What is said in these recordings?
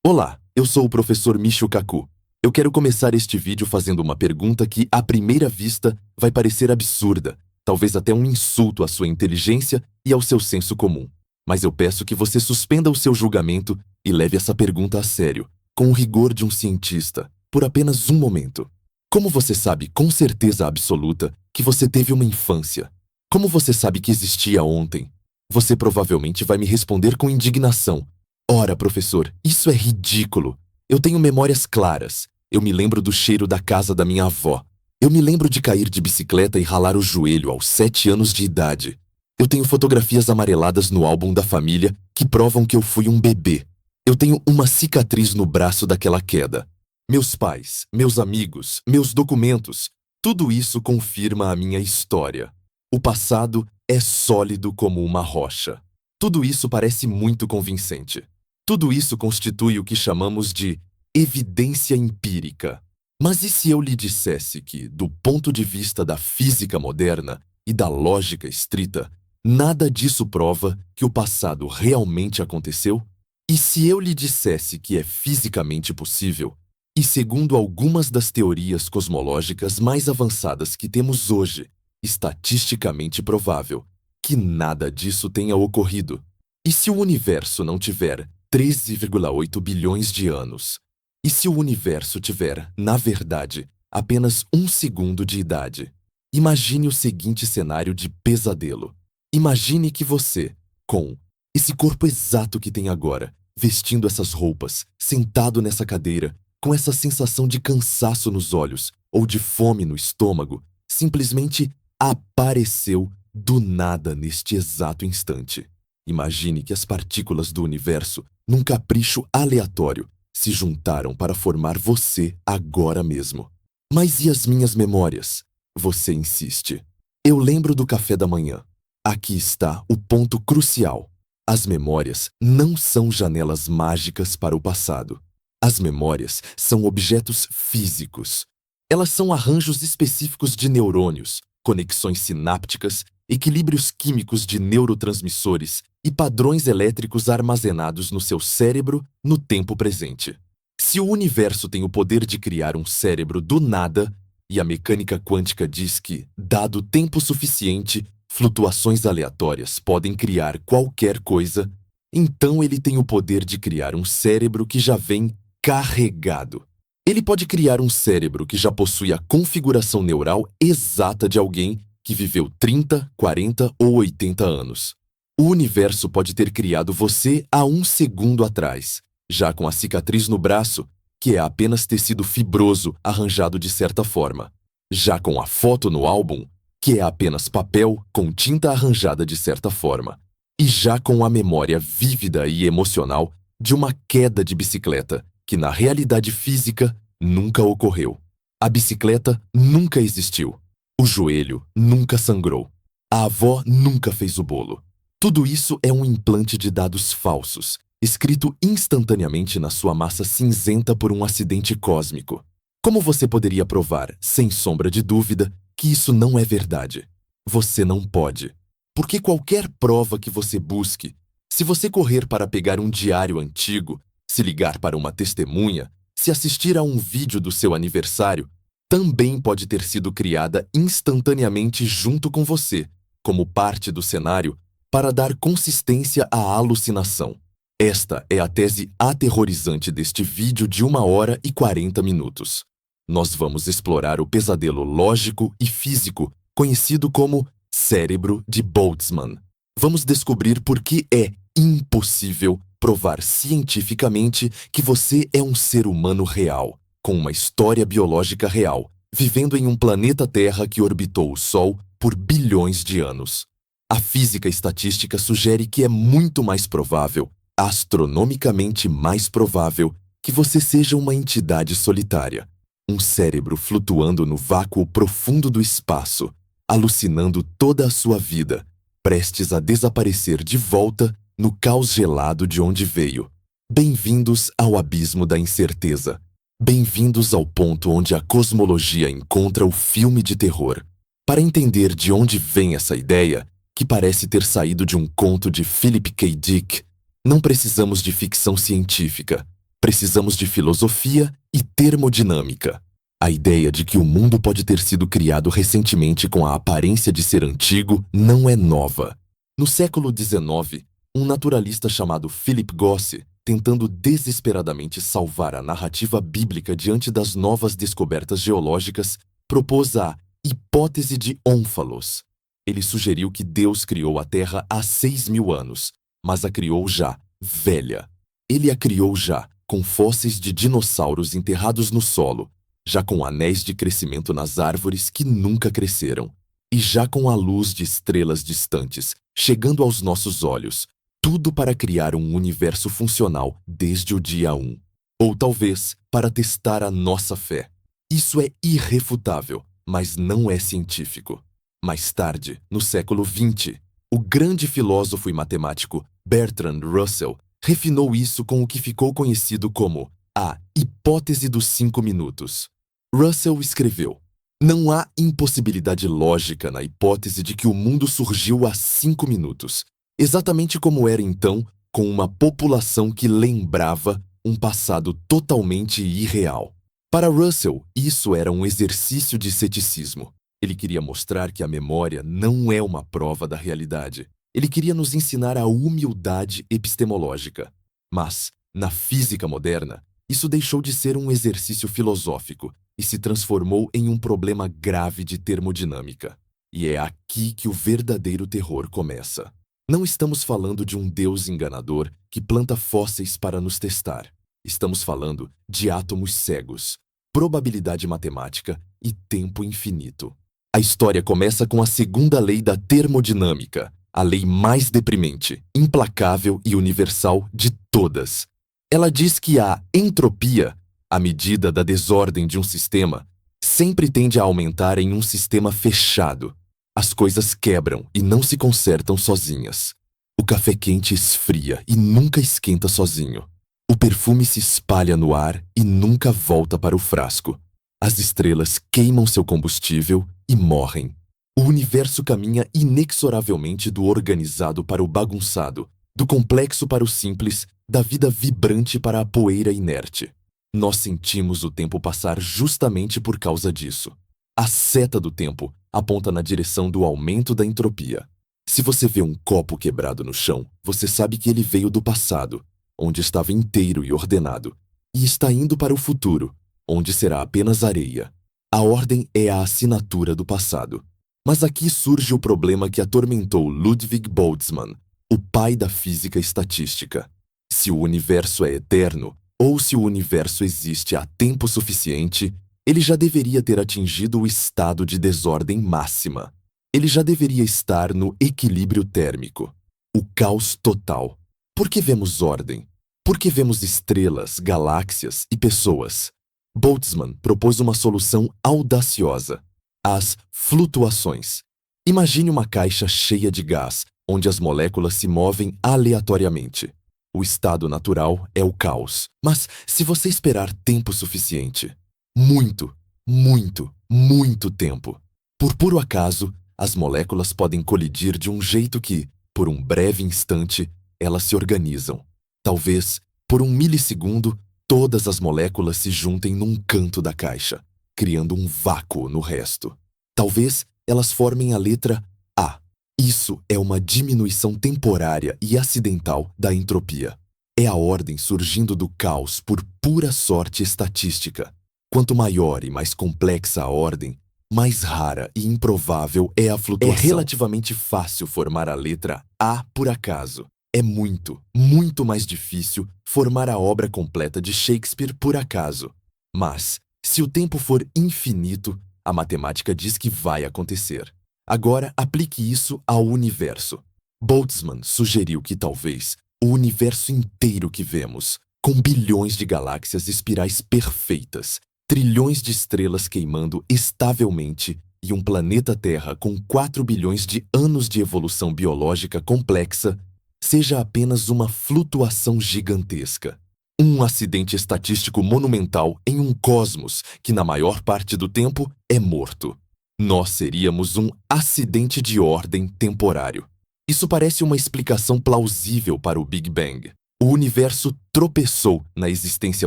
Olá, eu sou o professor Michio Kaku. Eu quero começar este vídeo fazendo uma pergunta que, à primeira vista, vai parecer absurda, talvez até um insulto à sua inteligência e ao seu senso comum. Mas eu peço que você suspenda o seu julgamento e leve essa pergunta a sério, com o rigor de um cientista, por apenas um momento. Como você sabe com certeza absoluta que você teve uma infância? Como você sabe que existia ontem? Você provavelmente vai me responder com indignação. Ora, professor, isso é ridículo. Eu tenho memórias claras. Eu me lembro do cheiro da casa da minha avó. Eu me lembro de cair de bicicleta e ralar o joelho aos 7 anos de idade. Eu tenho fotografias amareladas no álbum da família que provam que eu fui um bebê. Eu tenho uma cicatriz no braço daquela queda. Meus pais, meus amigos, meus documentos, tudo isso confirma a minha história. O passado é sólido como uma rocha. Tudo isso parece muito convincente. Tudo isso constitui o que chamamos de evidência empírica. Mas e se eu lhe dissesse que, do ponto de vista da física moderna e da lógica estrita, nada disso prova que o passado realmente aconteceu? E se eu lhe dissesse que é fisicamente possível, e segundo algumas das teorias cosmológicas mais avançadas que temos hoje, estatisticamente provável, que nada disso tenha ocorrido? E se o universo não tiver 13,8 bilhões de anos? E se o universo tiver, na verdade, apenas 1 segundo de idade? Imagine o seguinte cenário de pesadelo. Imagine que você, com esse corpo exato que tem agora, vestindo essas roupas, sentado nessa cadeira, com essa sensação de cansaço nos olhos ou de fome no estômago, simplesmente apareceu do nada neste exato instante. Imagine que as partículas do universo, num capricho aleatório, se juntaram para formar você agora mesmo. Mas e as minhas memórias? Você insiste. Eu lembro do café da manhã. Aqui está o ponto crucial. As memórias não são janelas mágicas para o passado. As memórias são objetos físicos. Elas são arranjos específicos de neurônios, conexões sinápticas, equilíbrios químicos de neurotransmissores e padrões elétricos armazenados no seu cérebro no tempo presente. Se o universo tem o poder de criar um cérebro do nada, e a mecânica quântica diz que, dado tempo suficiente, flutuações aleatórias podem criar qualquer coisa, então ele tem o poder de criar um cérebro que já vem carregado. Ele pode criar um cérebro que já possui a configuração neural exata de alguém que viveu 30, 40 ou 80 anos. O universo pode ter criado você há 1 segundo atrás, já com a cicatriz no braço, que é apenas tecido fibroso arranjado de certa forma, já com a foto no álbum, que é apenas papel com tinta arranjada de certa forma, e já com a memória vívida e emocional de uma queda de bicicleta, que na realidade física nunca ocorreu. A bicicleta nunca existiu. O joelho nunca sangrou. A avó nunca fez o bolo. Tudo isso é um implante de dados falsos, escrito instantaneamente na sua massa cinzenta por um acidente cósmico. Como você poderia provar, sem sombra de dúvida, que isso não é verdade? Você não pode. Porque qualquer prova que você busque, se você correr para pegar um diário antigo, se ligar para uma testemunha, se assistir a um vídeo do seu aniversário, também pode ter sido criada instantaneamente junto com você, como parte do cenário, para dar consistência à alucinação. Esta é a tese aterrorizante deste vídeo de 1 hora e 40 minutos. Nós vamos explorar o pesadelo lógico e físico, conhecido como cérebro de Boltzmann. Vamos descobrir por que é impossível provar cientificamente que você é um ser humano real, com uma história biológica real, vivendo em um planeta Terra que orbitou o Sol por bilhões de anos. A física estatística sugere que é muito mais provável, astronomicamente mais provável, que você seja uma entidade solitária, um cérebro flutuando no vácuo profundo do espaço, alucinando toda a sua vida, prestes a desaparecer de volta no caos gelado de onde veio. Bem-vindos ao abismo da incerteza. Bem-vindos ao ponto onde a cosmologia encontra o filme de terror. Para entender de onde vem essa ideia, que parece ter saído de um conto de Philip K. Dick, não precisamos de ficção científica. Precisamos de filosofia e termodinâmica. A ideia de que o mundo pode ter sido criado recentemente com a aparência de ser antigo não é nova. No século XIX, um naturalista chamado Philip Gosse, tentando desesperadamente salvar a narrativa bíblica diante das novas descobertas geológicas, propôs a hipótese de Ónfalos. Ele sugeriu que Deus criou a Terra há 6.000 anos, mas a criou já velha. Ele a criou já com fósseis de dinossauros enterrados no solo, já com anéis de crescimento nas árvores que nunca cresceram, e já com a luz de estrelas distantes chegando aos nossos olhos, tudo para criar um universo funcional desde o dia 1. Ou talvez para testar a nossa fé. Isso é irrefutável, mas não é científico. Mais tarde, no século XX, o grande filósofo e matemático Bertrand Russell refinou isso com o que ficou conhecido como a hipótese dos 5 minutos. Russell escreveu: não há impossibilidade lógica na hipótese de que o mundo surgiu há 5 minutos, exatamente como era então, com uma população que lembrava um passado totalmente irreal. Para Russell, isso era um exercício de ceticismo. Ele queria mostrar que a memória não é uma prova da realidade. Ele queria nos ensinar a humildade epistemológica. Mas, na física moderna, isso deixou de ser um exercício filosófico e se transformou em um problema grave de termodinâmica. E é aqui que o verdadeiro terror começa. Não estamos falando de um Deus enganador que planta fósseis para nos testar. Estamos falando de átomos cegos, probabilidade matemática e tempo infinito. A história começa com a segunda lei da termodinâmica, a lei mais deprimente, implacável e universal de todas. Ela diz que a entropia, a medida da desordem de um sistema, sempre tende a aumentar em um sistema fechado. As coisas quebram e não se consertam sozinhas. O café quente esfria e nunca esquenta sozinho. O perfume se espalha no ar e nunca volta para o frasco. As estrelas queimam seu combustível e morrem. O universo caminha inexoravelmente do organizado para o bagunçado, do complexo para o simples, da vida vibrante para a poeira inerte. Nós sentimos o tempo passar justamente por causa disso. A seta do tempo aponta na direção do aumento da entropia. Se você vê um copo quebrado no chão, você sabe que ele veio do passado, onde estava inteiro e ordenado, e está indo para o futuro, onde será apenas areia. A ordem é a assinatura do passado. Mas aqui surge o problema que atormentou Ludwig Boltzmann, o pai da física estatística. Se o universo é eterno, ou se o universo existe há tempo suficiente, ele já deveria ter atingido o estado de desordem máxima. Ele já deveria estar no equilíbrio térmico, o caos total. Por que vemos ordem? Por que vemos estrelas, galáxias e pessoas? Boltzmann propôs uma solução audaciosa: as flutuações. Imagine uma caixa cheia de gás, onde as moléculas se movem aleatoriamente. O estado natural é o caos. Mas se você esperar tempo suficiente, muito, muito, muito tempo, por puro acaso, as moléculas podem colidir de um jeito que, por um breve instante, elas se organizam. Talvez, por um milissegundo, todas as moléculas se juntem num canto da caixa, criando um vácuo no resto. Talvez elas formem a letra A. Isso é uma diminuição temporária e acidental da entropia. É a ordem surgindo do caos por pura sorte estatística. Quanto maior e mais complexa a ordem, mais rara e improvável é a flutuação. É relativamente fácil formar a letra A por acaso. É muito, muito mais difícil formar a obra completa de Shakespeare por acaso. Mas, se o tempo for infinito, a matemática diz que vai acontecer. Agora, aplique isso ao universo. Boltzmann sugeriu que talvez o universo inteiro que vemos, com bilhões de galáxias espirais perfeitas, trilhões de estrelas queimando estavelmente e um planeta Terra com 4 bilhões de anos de evolução biológica complexa, seja apenas uma flutuação gigantesca. Um acidente estatístico monumental em um cosmos que, na maior parte do tempo, é morto. Nós seríamos um acidente de ordem temporário. Isso parece uma explicação plausível para o Big Bang. O universo tropeçou na existência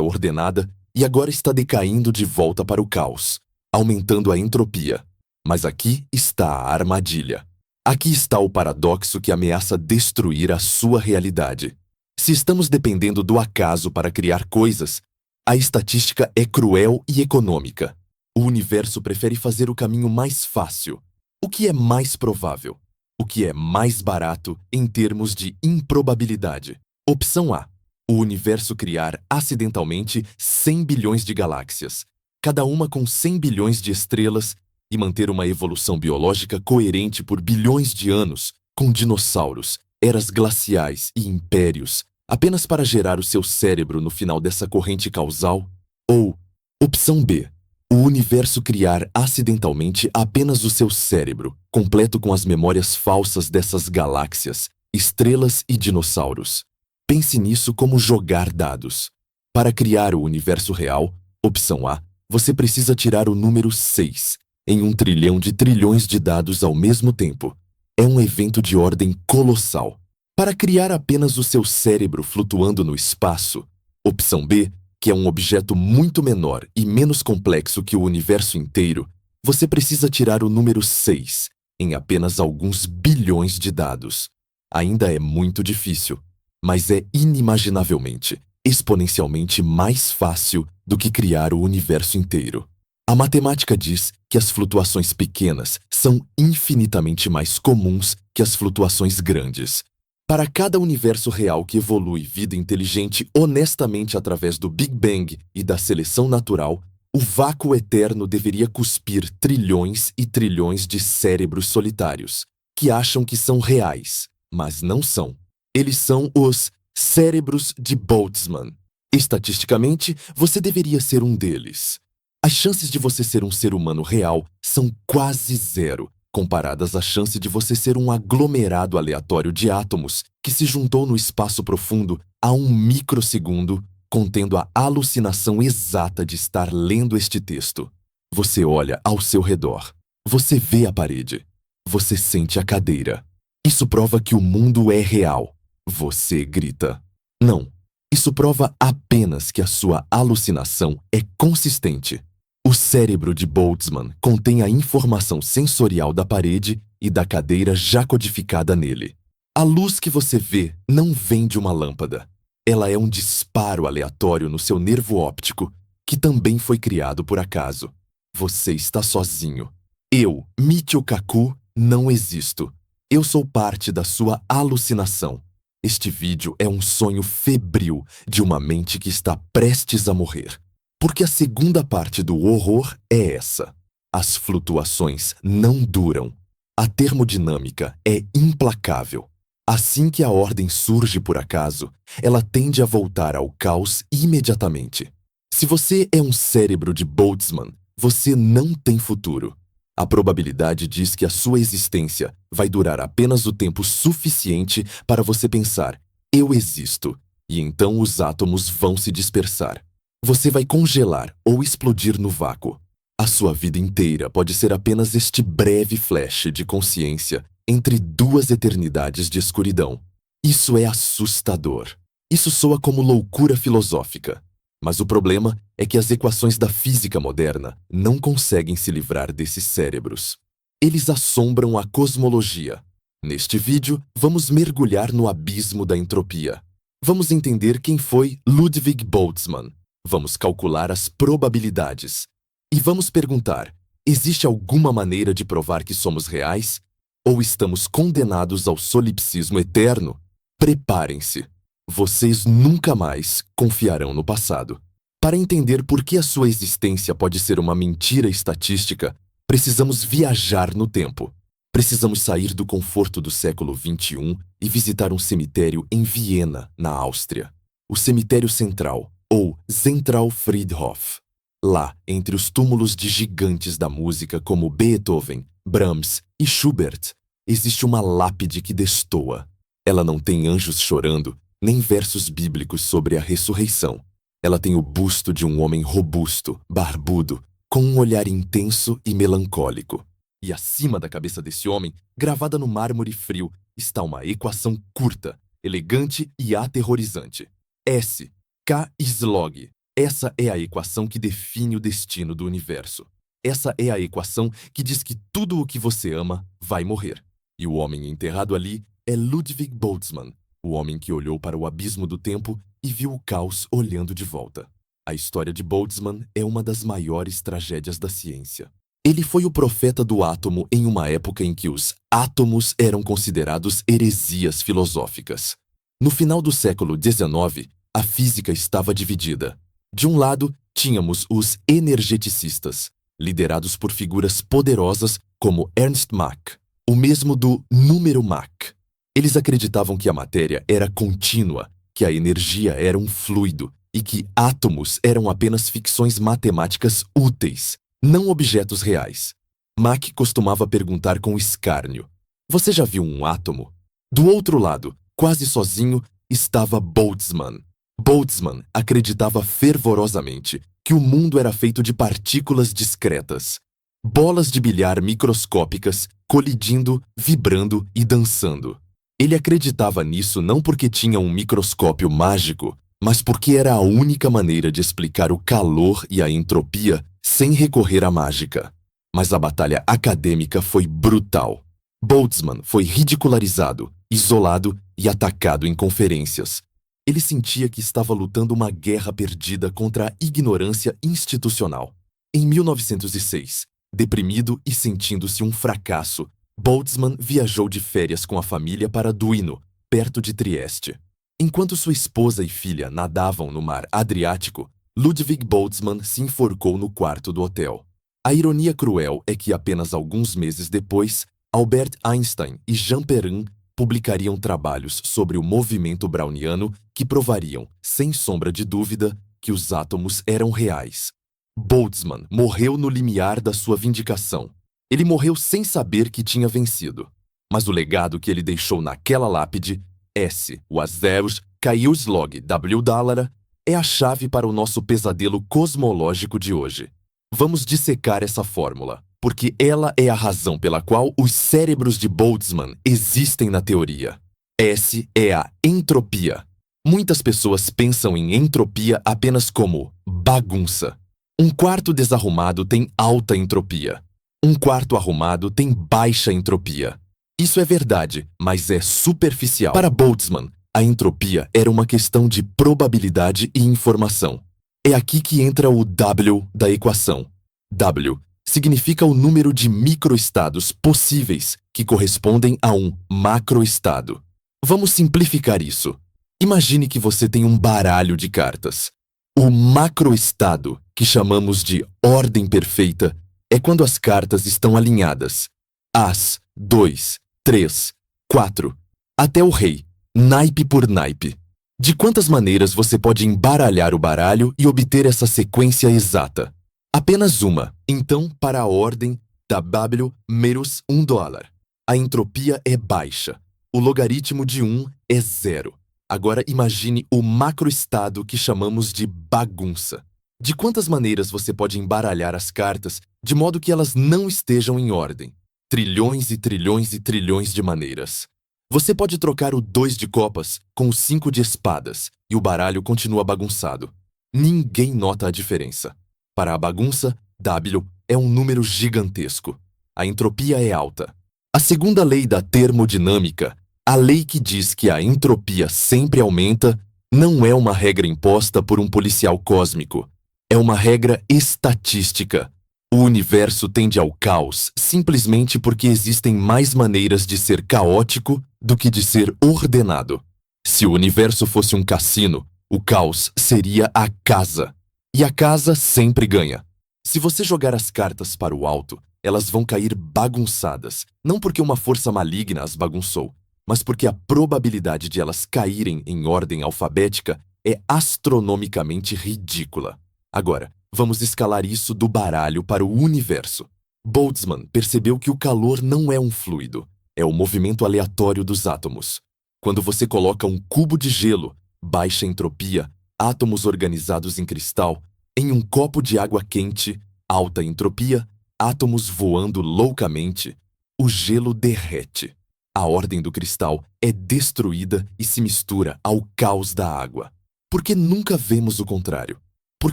ordenada e agora está decaindo de volta para o caos, aumentando a entropia. Mas aqui está a armadilha. Aqui está o paradoxo que ameaça destruir a sua realidade. Se estamos dependendo do acaso para criar coisas, a estatística é cruel e econômica. O universo prefere fazer o caminho mais fácil. O que é mais provável? O que é mais barato em termos de improbabilidade? Opção A. O universo criar acidentalmente 100 bilhões de galáxias, cada uma com 100 bilhões de estrelas, e manter uma evolução biológica coerente por bilhões de anos, com dinossauros, eras glaciais e impérios, apenas para gerar o seu cérebro no final dessa corrente causal? Ou, opção B, o universo criar acidentalmente apenas o seu cérebro, completo com as memórias falsas dessas galáxias, estrelas e dinossauros? Pense nisso como jogar dados. Para criar o universo real, opção A, você precisa tirar o número 6, em 1 trilhão de trilhões de dados ao mesmo tempo. É um evento de ordem colossal. Para criar apenas o seu cérebro flutuando no espaço, opção B, que é um objeto muito menor e menos complexo que o universo inteiro, você precisa tirar o número 6, em apenas alguns bilhões de dados. Ainda é muito difícil, mas é inimaginavelmente, exponencialmente mais fácil do que criar o universo inteiro. A matemática diz que as flutuações pequenas são infinitamente mais comuns que as flutuações grandes. Para cada universo real que evolui vida inteligente honestamente através do Big Bang e da seleção natural, o vácuo eterno deveria cuspir trilhões e trilhões de cérebros solitários, que acham que são reais, mas não são. Eles são os cérebros de Boltzmann. Estatisticamente, você deveria ser um deles. As chances de você ser um ser humano real são quase zero, comparadas à chance de você ser um aglomerado aleatório de átomos que se juntou no espaço profundo a 1 microsegundo, contendo a alucinação exata de estar lendo este texto. Você olha ao seu redor. Você vê a parede. Você sente a cadeira. Isso prova que o mundo é real. Você grita. Não. Isso prova apenas que a sua alucinação é consistente. O cérebro de Boltzmann contém a informação sensorial da parede e da cadeira já codificada nele. A luz que você vê não vem de uma lâmpada. Ela é um disparo aleatório no seu nervo óptico, que também foi criado por acaso. Você está sozinho. Eu, Michio Kaku, não existo. Eu sou parte da sua alucinação. Este vídeo é um sonho febril de uma mente que está prestes a morrer. Porque a segunda parte do horror é essa. As flutuações não duram. A termodinâmica é implacável. Assim que a ordem surge por acaso, ela tende a voltar ao caos imediatamente. Se você é um cérebro de Boltzmann, você não tem futuro. A probabilidade diz que a sua existência vai durar apenas o tempo suficiente para você pensar, eu existo, e então os átomos vão se dispersar. Você vai congelar ou explodir no vácuo. A sua vida inteira pode ser apenas este breve flash de consciência entre 2 eternidades de escuridão. Isso é assustador. Isso soa como loucura filosófica. Mas o problema é que as equações da física moderna não conseguem se livrar desses cérebros. Eles assombram a cosmologia. Neste vídeo, vamos mergulhar no abismo da entropia. Vamos entender quem foi Ludwig Boltzmann. Vamos calcular as probabilidades. E vamos perguntar, existe alguma maneira de provar que somos reais? Ou estamos condenados ao solipsismo eterno? Preparem-se. Vocês nunca mais confiarão no passado. Para entender por que a sua existência pode ser uma mentira estatística, precisamos viajar no tempo. Precisamos sair do conforto do século XXI e visitar um cemitério em Viena, na Áustria. O Cemitério Central, ou Zentralfriedhof. Lá, entre os túmulos de gigantes da música como Beethoven, Brahms e Schubert, existe uma lápide que destoa. Ela não tem anjos chorando, nem versos bíblicos sobre a ressurreição. Ela tem o busto de um homem robusto, barbudo, com um olhar intenso e melancólico. E acima da cabeça desse homem, gravada no mármore frio, está uma equação curta, elegante e aterrorizante. S. K-Slog. Essa é a equação que define o destino do universo. Essa é a equação que diz que tudo o que você ama vai morrer. E o homem enterrado ali é Ludwig Boltzmann, o homem que olhou para o abismo do tempo e viu o caos olhando de volta. A história de Boltzmann é uma das maiores tragédias da ciência. Ele foi o profeta do átomo em uma época em que os átomos eram considerados heresias filosóficas. No final do século XIX, a física estava dividida. De um lado, tínhamos os energeticistas, liderados por figuras poderosas como Ernst Mach, o mesmo do número Mach. Eles acreditavam que a matéria era contínua, que a energia era um fluido e que átomos eram apenas ficções matemáticas úteis, não objetos reais. Mach costumava perguntar com escárnio: "Você já viu um átomo?" Do outro lado, quase sozinho, estava Boltzmann. Boltzmann acreditava fervorosamente que o mundo era feito de partículas discretas, bolas de bilhar microscópicas colidindo, vibrando e dançando. Ele acreditava nisso não porque tinha um microscópio mágico, mas porque era a única maneira de explicar o calor e a entropia sem recorrer à mágica. Mas a batalha acadêmica foi brutal. Boltzmann foi ridicularizado, isolado e atacado em conferências. Ele sentia que estava lutando uma guerra perdida contra a ignorância institucional. Em 1906, deprimido e sentindo-se um fracasso, Boltzmann viajou de férias com a família para Duino, perto de Trieste. Enquanto sua esposa e filha nadavam no mar Adriático, Ludwig Boltzmann se enforcou no quarto do hotel. A ironia cruel é que apenas alguns meses depois, Albert Einstein e Jean Perrin publicariam trabalhos sobre o movimento browniano que provariam, sem sombra de dúvida, que os átomos eram reais. Boltzmann morreu no limiar da sua vindicação. Ele morreu sem saber que tinha vencido. Mas o legado que ele deixou naquela lápide, S. Wazeus K-Slog W Dallara, é a chave para o nosso pesadelo cosmológico de hoje. Vamos dissecar essa fórmula, porque ela é a razão pela qual os cérebros de Boltzmann existem na teoria. S é a entropia. Muitas pessoas pensam em entropia apenas como bagunça. Um quarto desarrumado tem alta entropia. Um quarto arrumado tem baixa entropia. Isso é verdade, mas é superficial. Para Boltzmann, a entropia era uma questão de probabilidade e informação. É aqui que entra o W da equação. W significa o número de microestados possíveis que correspondem a um macroestado. Vamos simplificar isso. Imagine que você tem um baralho de cartas. O macroestado, que chamamos de ordem perfeita, é quando as cartas estão alinhadas. As, 2, 3, 4, até o rei, naipe por naipe. De quantas maneiras você pode embaralhar o baralho e obter essa sequência exata? Apenas uma. Então, para a ordem, W menos $1. A entropia é baixa. O logaritmo de 1 é 0. Agora imagine o macroestado que chamamos de bagunça. De quantas maneiras você pode embaralhar as cartas de modo que elas não estejam em ordem? Trilhões e trilhões e trilhões de maneiras. Você pode trocar o 2 de copas com o 5 de espadas e o baralho continua bagunçado. Ninguém nota a diferença. Para a bagunça, W é um número gigantesco. A entropia é alta. A segunda lei da termodinâmica, a lei que diz que a entropia sempre aumenta, não é uma regra imposta por um policial cósmico. É uma regra estatística. O universo tende ao caos simplesmente porque existem mais maneiras de ser caótico do que de ser ordenado. Se o universo fosse um cassino, o caos seria a casa. E a casa sempre ganha. Se você jogar as cartas para o alto, elas vão cair bagunçadas, não porque uma força maligna as bagunçou, mas porque a probabilidade de elas caírem em ordem alfabética é astronomicamente ridícula. Agora, vamos escalar isso do baralho para o universo. Boltzmann percebeu que o calor não é um fluido, é o movimento aleatório dos átomos. Quando você coloca um cubo de gelo, baixa entropia, átomos organizados em cristal, em um copo de água quente, alta entropia, átomos voando loucamente, o gelo derrete. A ordem do cristal é destruída e se mistura ao caos da água. Por que nunca vemos o contrário? Por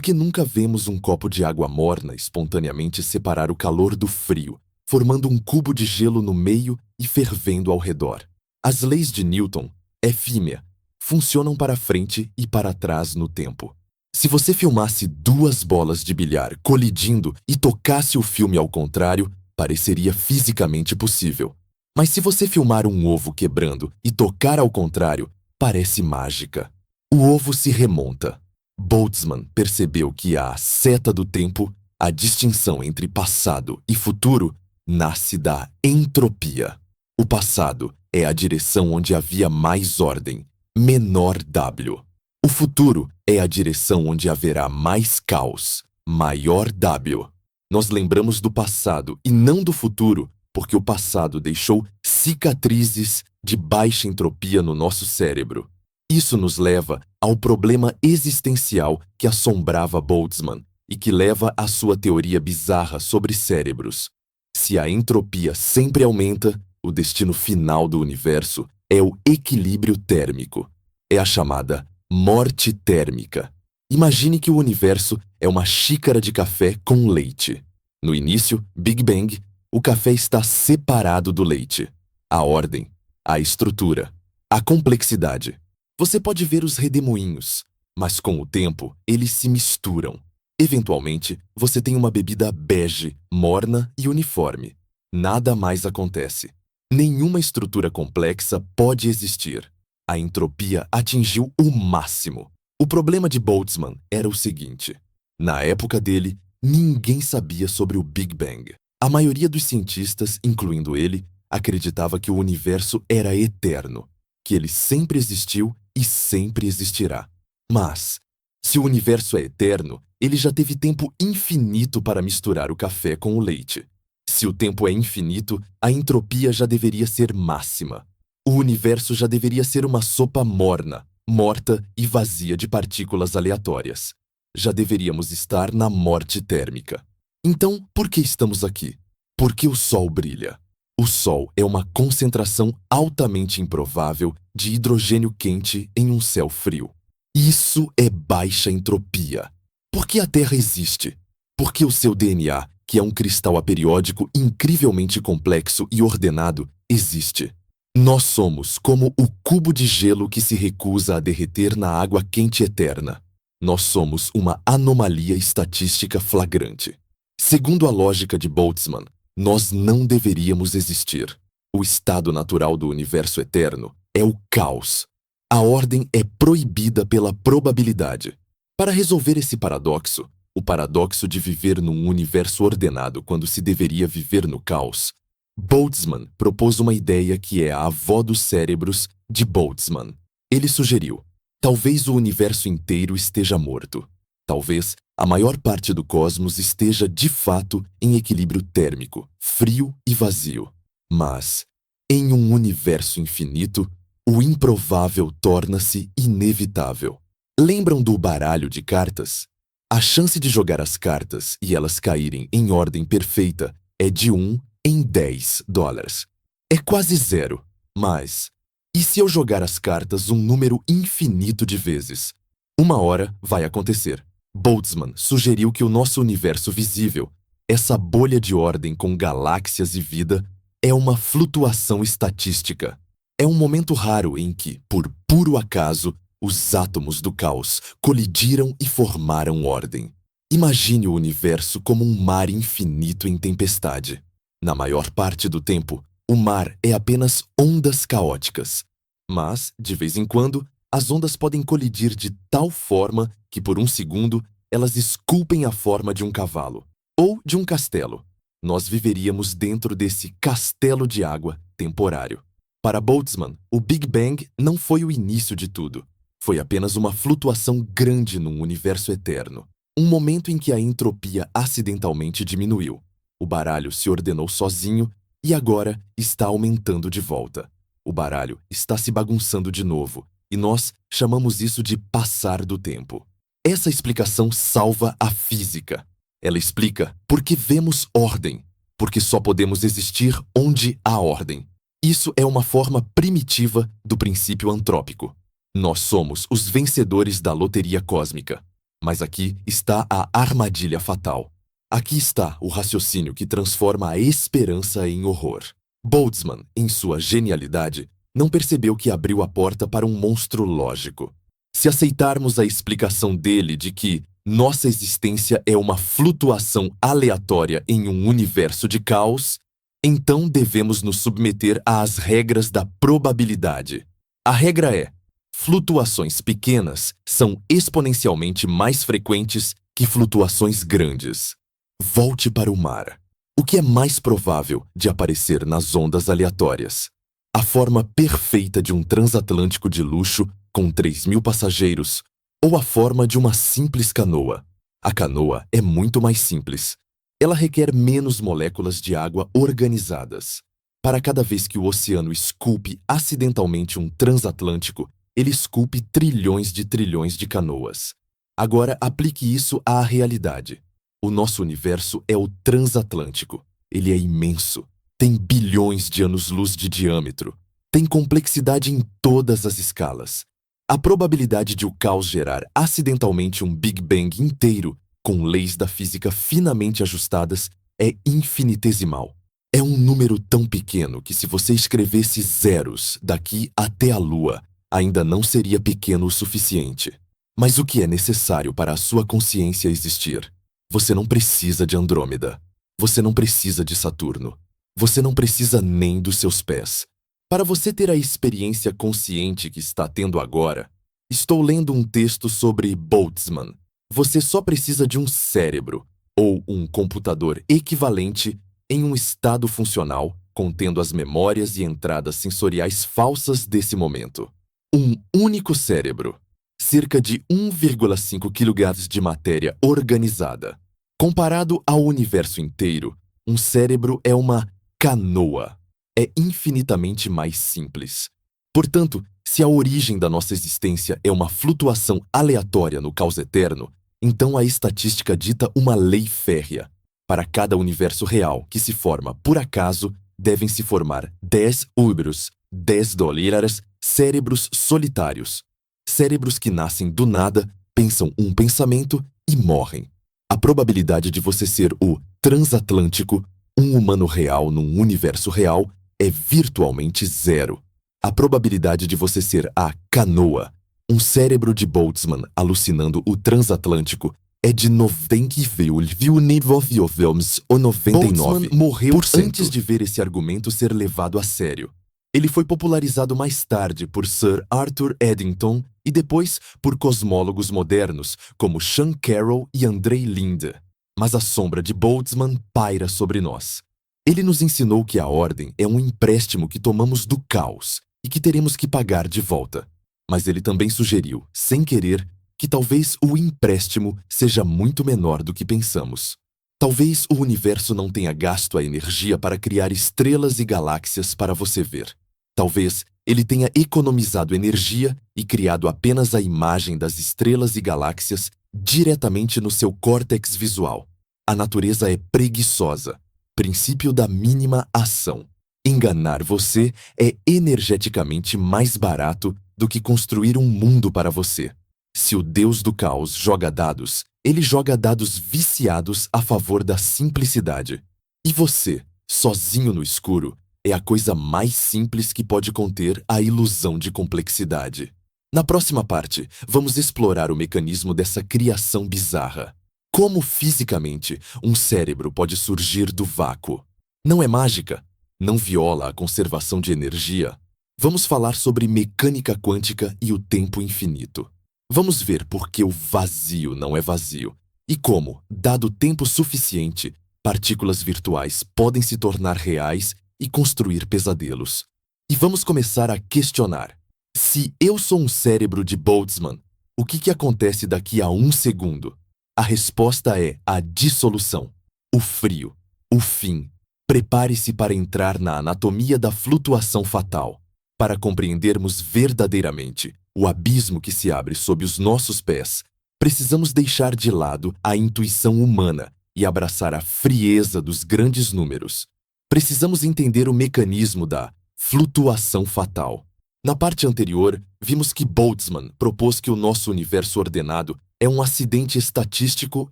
que nunca vemos um copo de água morna espontaneamente separar o calor do frio, formando um cubo de gelo no meio e fervendo ao redor? As leis de Newton, efímera, funcionam para frente e para trás no tempo. Se você filmasse duas bolas de bilhar colidindo e tocasse o filme ao contrário, pareceria fisicamente possível. Mas se você filmar um ovo quebrando e tocar ao contrário, parece mágica. O ovo se remonta. Boltzmann percebeu que a seta do tempo, a distinção entre passado e futuro, nasce da entropia. O passado é a direção onde havia mais ordem, menor W. O futuro é a direção onde haverá mais caos, maior W. Nós lembramos do passado e não do futuro, porque o passado deixou cicatrizes de baixa entropia no nosso cérebro. Isso nos leva ao problema existencial que assombrava Boltzmann e que leva à sua teoria bizarra sobre cérebros. Se a entropia sempre aumenta, o destino final do universo é o equilíbrio térmico. É a chamada morte térmica. Imagine que o universo é uma xícara de café com leite. No início, Big Bang, o café está separado do leite. A ordem, a estrutura, a complexidade. Você pode ver os redemoinhos, mas com o tempo eles se misturam. Eventualmente, você tem uma bebida bege, morna e uniforme. Nada mais acontece. Nenhuma estrutura complexa pode existir. A entropia atingiu o máximo. O problema de Boltzmann era o seguinte: na época dele, ninguém sabia sobre o Big Bang. A maioria dos cientistas, incluindo ele, acreditava que o universo era eterno, que ele sempre existiu e sempre existirá. Mas, se o universo é eterno, ele já teve tempo infinito para misturar o café com o leite. Se o tempo é infinito, a entropia já deveria ser máxima. O universo já deveria ser uma sopa morna, morta e vazia de partículas aleatórias. Já deveríamos estar na morte térmica. Então, por que estamos aqui? Porque o Sol brilha. O Sol é uma concentração altamente improvável de hidrogênio quente em um céu frio. Isso é baixa entropia. Por que a Terra existe? Porque o seu DNA, que é um cristal aperiódico incrivelmente complexo e ordenado, existe. Nós somos como o cubo de gelo que se recusa a derreter na água quente eterna. Nós somos uma anomalia estatística flagrante. Segundo a lógica de Boltzmann, nós não deveríamos existir. O estado natural do universo eterno é o caos. A ordem é proibida pela probabilidade. Para resolver esse paradoxo, o paradoxo de viver num universo ordenado quando se deveria viver no caos, Boltzmann propôs uma ideia que é a avó dos cérebros de Boltzmann. Ele sugeriu: talvez o universo inteiro esteja morto. Talvez a maior parte do cosmos esteja de fato em equilíbrio térmico, frio e vazio. Mas, em um universo infinito, o improvável torna-se inevitável. Lembram do baralho de cartas? A chance de jogar as cartas e elas caírem em ordem perfeita é de 1 em 10 dólares. É quase zero. Mas, e se eu jogar as cartas um número infinito de vezes? Uma hora vai acontecer. Boltzmann sugeriu que o nosso universo visível, essa bolha de ordem com galáxias e vida, é uma flutuação estatística. É um momento raro em que, por puro acaso, os átomos do caos colidiram e formaram ordem. Imagine o universo como um mar infinito em tempestade. Na maior parte do tempo, o mar é apenas ondas caóticas. Mas, de vez em quando, as ondas podem colidir de tal forma que, por um segundo, elas esculpem a forma de um cavalo ou de um castelo. Nós viveríamos dentro desse castelo de água temporário. Para Boltzmann, o Big Bang não foi o início de tudo. Foi apenas uma flutuação grande num universo eterno. Um momento em que a entropia acidentalmente diminuiu. O baralho se ordenou sozinho e agora está aumentando de volta. O baralho está se bagunçando de novo e nós chamamos isso de passar do tempo. Essa explicação salva a física. Ela explica por que vemos ordem, porque só podemos existir onde há ordem. Isso é uma forma primitiva do princípio antrópico. Nós somos os vencedores da loteria cósmica. Mas aqui está a armadilha fatal. Aqui está o raciocínio que transforma a esperança em horror. Boltzmann, em sua genialidade, não percebeu que abriu a porta para um monstro lógico. Se aceitarmos a explicação dele de que nossa existência é uma flutuação aleatória em um universo de caos, então devemos nos submeter às regras da probabilidade. A regra é: flutuações pequenas são exponencialmente mais frequentes que flutuações grandes. Volte para o mar. O que é mais provável de aparecer nas ondas aleatórias? A forma perfeita de um transatlântico de luxo com 3.000 passageiros ou a forma de uma simples canoa? A canoa é muito mais simples. Ela requer menos moléculas de água organizadas. Para cada vez que o oceano esculpe acidentalmente um transatlântico, ele esculpe trilhões de canoas. Agora aplique isso à realidade. O nosso universo é o transatlântico. Ele é imenso. Tem bilhões de anos-luz de diâmetro. Tem complexidade em todas as escalas. A probabilidade de o caos gerar acidentalmente um Big Bang inteiro, com leis da física finamente ajustadas, é infinitesimal. É um número tão pequeno que, se você escrevesse zeros daqui até a Lua, ainda não seria pequeno o suficiente. Mas o que é necessário para a sua consciência existir? Você não precisa de Andrômeda. Você não precisa de Saturno. Você não precisa nem dos seus pés. Para você ter a experiência consciente que está tendo agora, estou lendo um texto sobre Boltzmann. Você só precisa de um cérebro, ou um computador equivalente em um estado funcional, contendo as memórias e entradas sensoriais falsas desse momento. Um único cérebro. Cerca de 1,5 kg de matéria organizada. Comparado ao universo inteiro, um cérebro é uma canoa. É infinitamente mais simples. Portanto, se a origem da nossa existência é uma flutuação aleatória no caos eterno, então a estatística dita uma lei férrea. Para cada universo real que se forma por acaso, devem se formar 10 húberos, 10 dólares, cérebros solitários. Cérebros que nascem do nada, pensam um pensamento e morrem. A probabilidade de você ser o transatlântico, um humano real num universo real, é virtualmente zero. A probabilidade de você ser a canoa, um cérebro de Boltzmann alucinando o transatlântico, é de 99,99. Boltzmann morreu antes de ver esse argumento ser levado a sério. Ele foi popularizado mais tarde por Sir Arthur Eddington e depois por cosmólogos modernos como Sean Carroll e Andrei Linde. Mas a sombra de Boltzmann paira sobre nós. Ele nos ensinou que a ordem é um empréstimo que tomamos do caos e que teremos que pagar de volta. Mas ele também sugeriu, sem querer, que talvez o empréstimo seja muito menor do que pensamos. Talvez o universo não tenha gasto a energia para criar estrelas e galáxias para você ver. Talvez ele tenha economizado energia e criado apenas a imagem das estrelas e galáxias diretamente no seu córtex visual. A natureza é preguiçosa. Princípio da mínima ação. Enganar você é energeticamente mais barato do que construir um mundo para você. Se o Deus do caos joga dados, ele joga dados viciados a favor da simplicidade. E você, sozinho no escuro, é a coisa mais simples que pode conter a ilusão de complexidade. Na próxima parte, vamos explorar o mecanismo dessa criação bizarra. Como fisicamente um cérebro pode surgir do vácuo? Não é mágica? Não viola a conservação de energia? Vamos falar sobre mecânica quântica e o tempo infinito. Vamos ver por que o vazio não é vazio e como, dado tempo suficiente, partículas virtuais podem se tornar reais e construir pesadelos. E vamos começar a questionar. Se eu sou um cérebro de Boltzmann, o que acontece daqui a 1 segundo? A resposta é a dissolução, o frio, o fim. Prepare-se para entrar na anatomia da flutuação fatal. Para compreendermos verdadeiramente o abismo que se abre sob os nossos pés, precisamos deixar de lado a intuição humana e abraçar a frieza dos grandes números. Precisamos entender o mecanismo da Flutuação fatal. Na parte anterior, vimos que Boltzmann propôs que o nosso universo ordenado é um acidente estatístico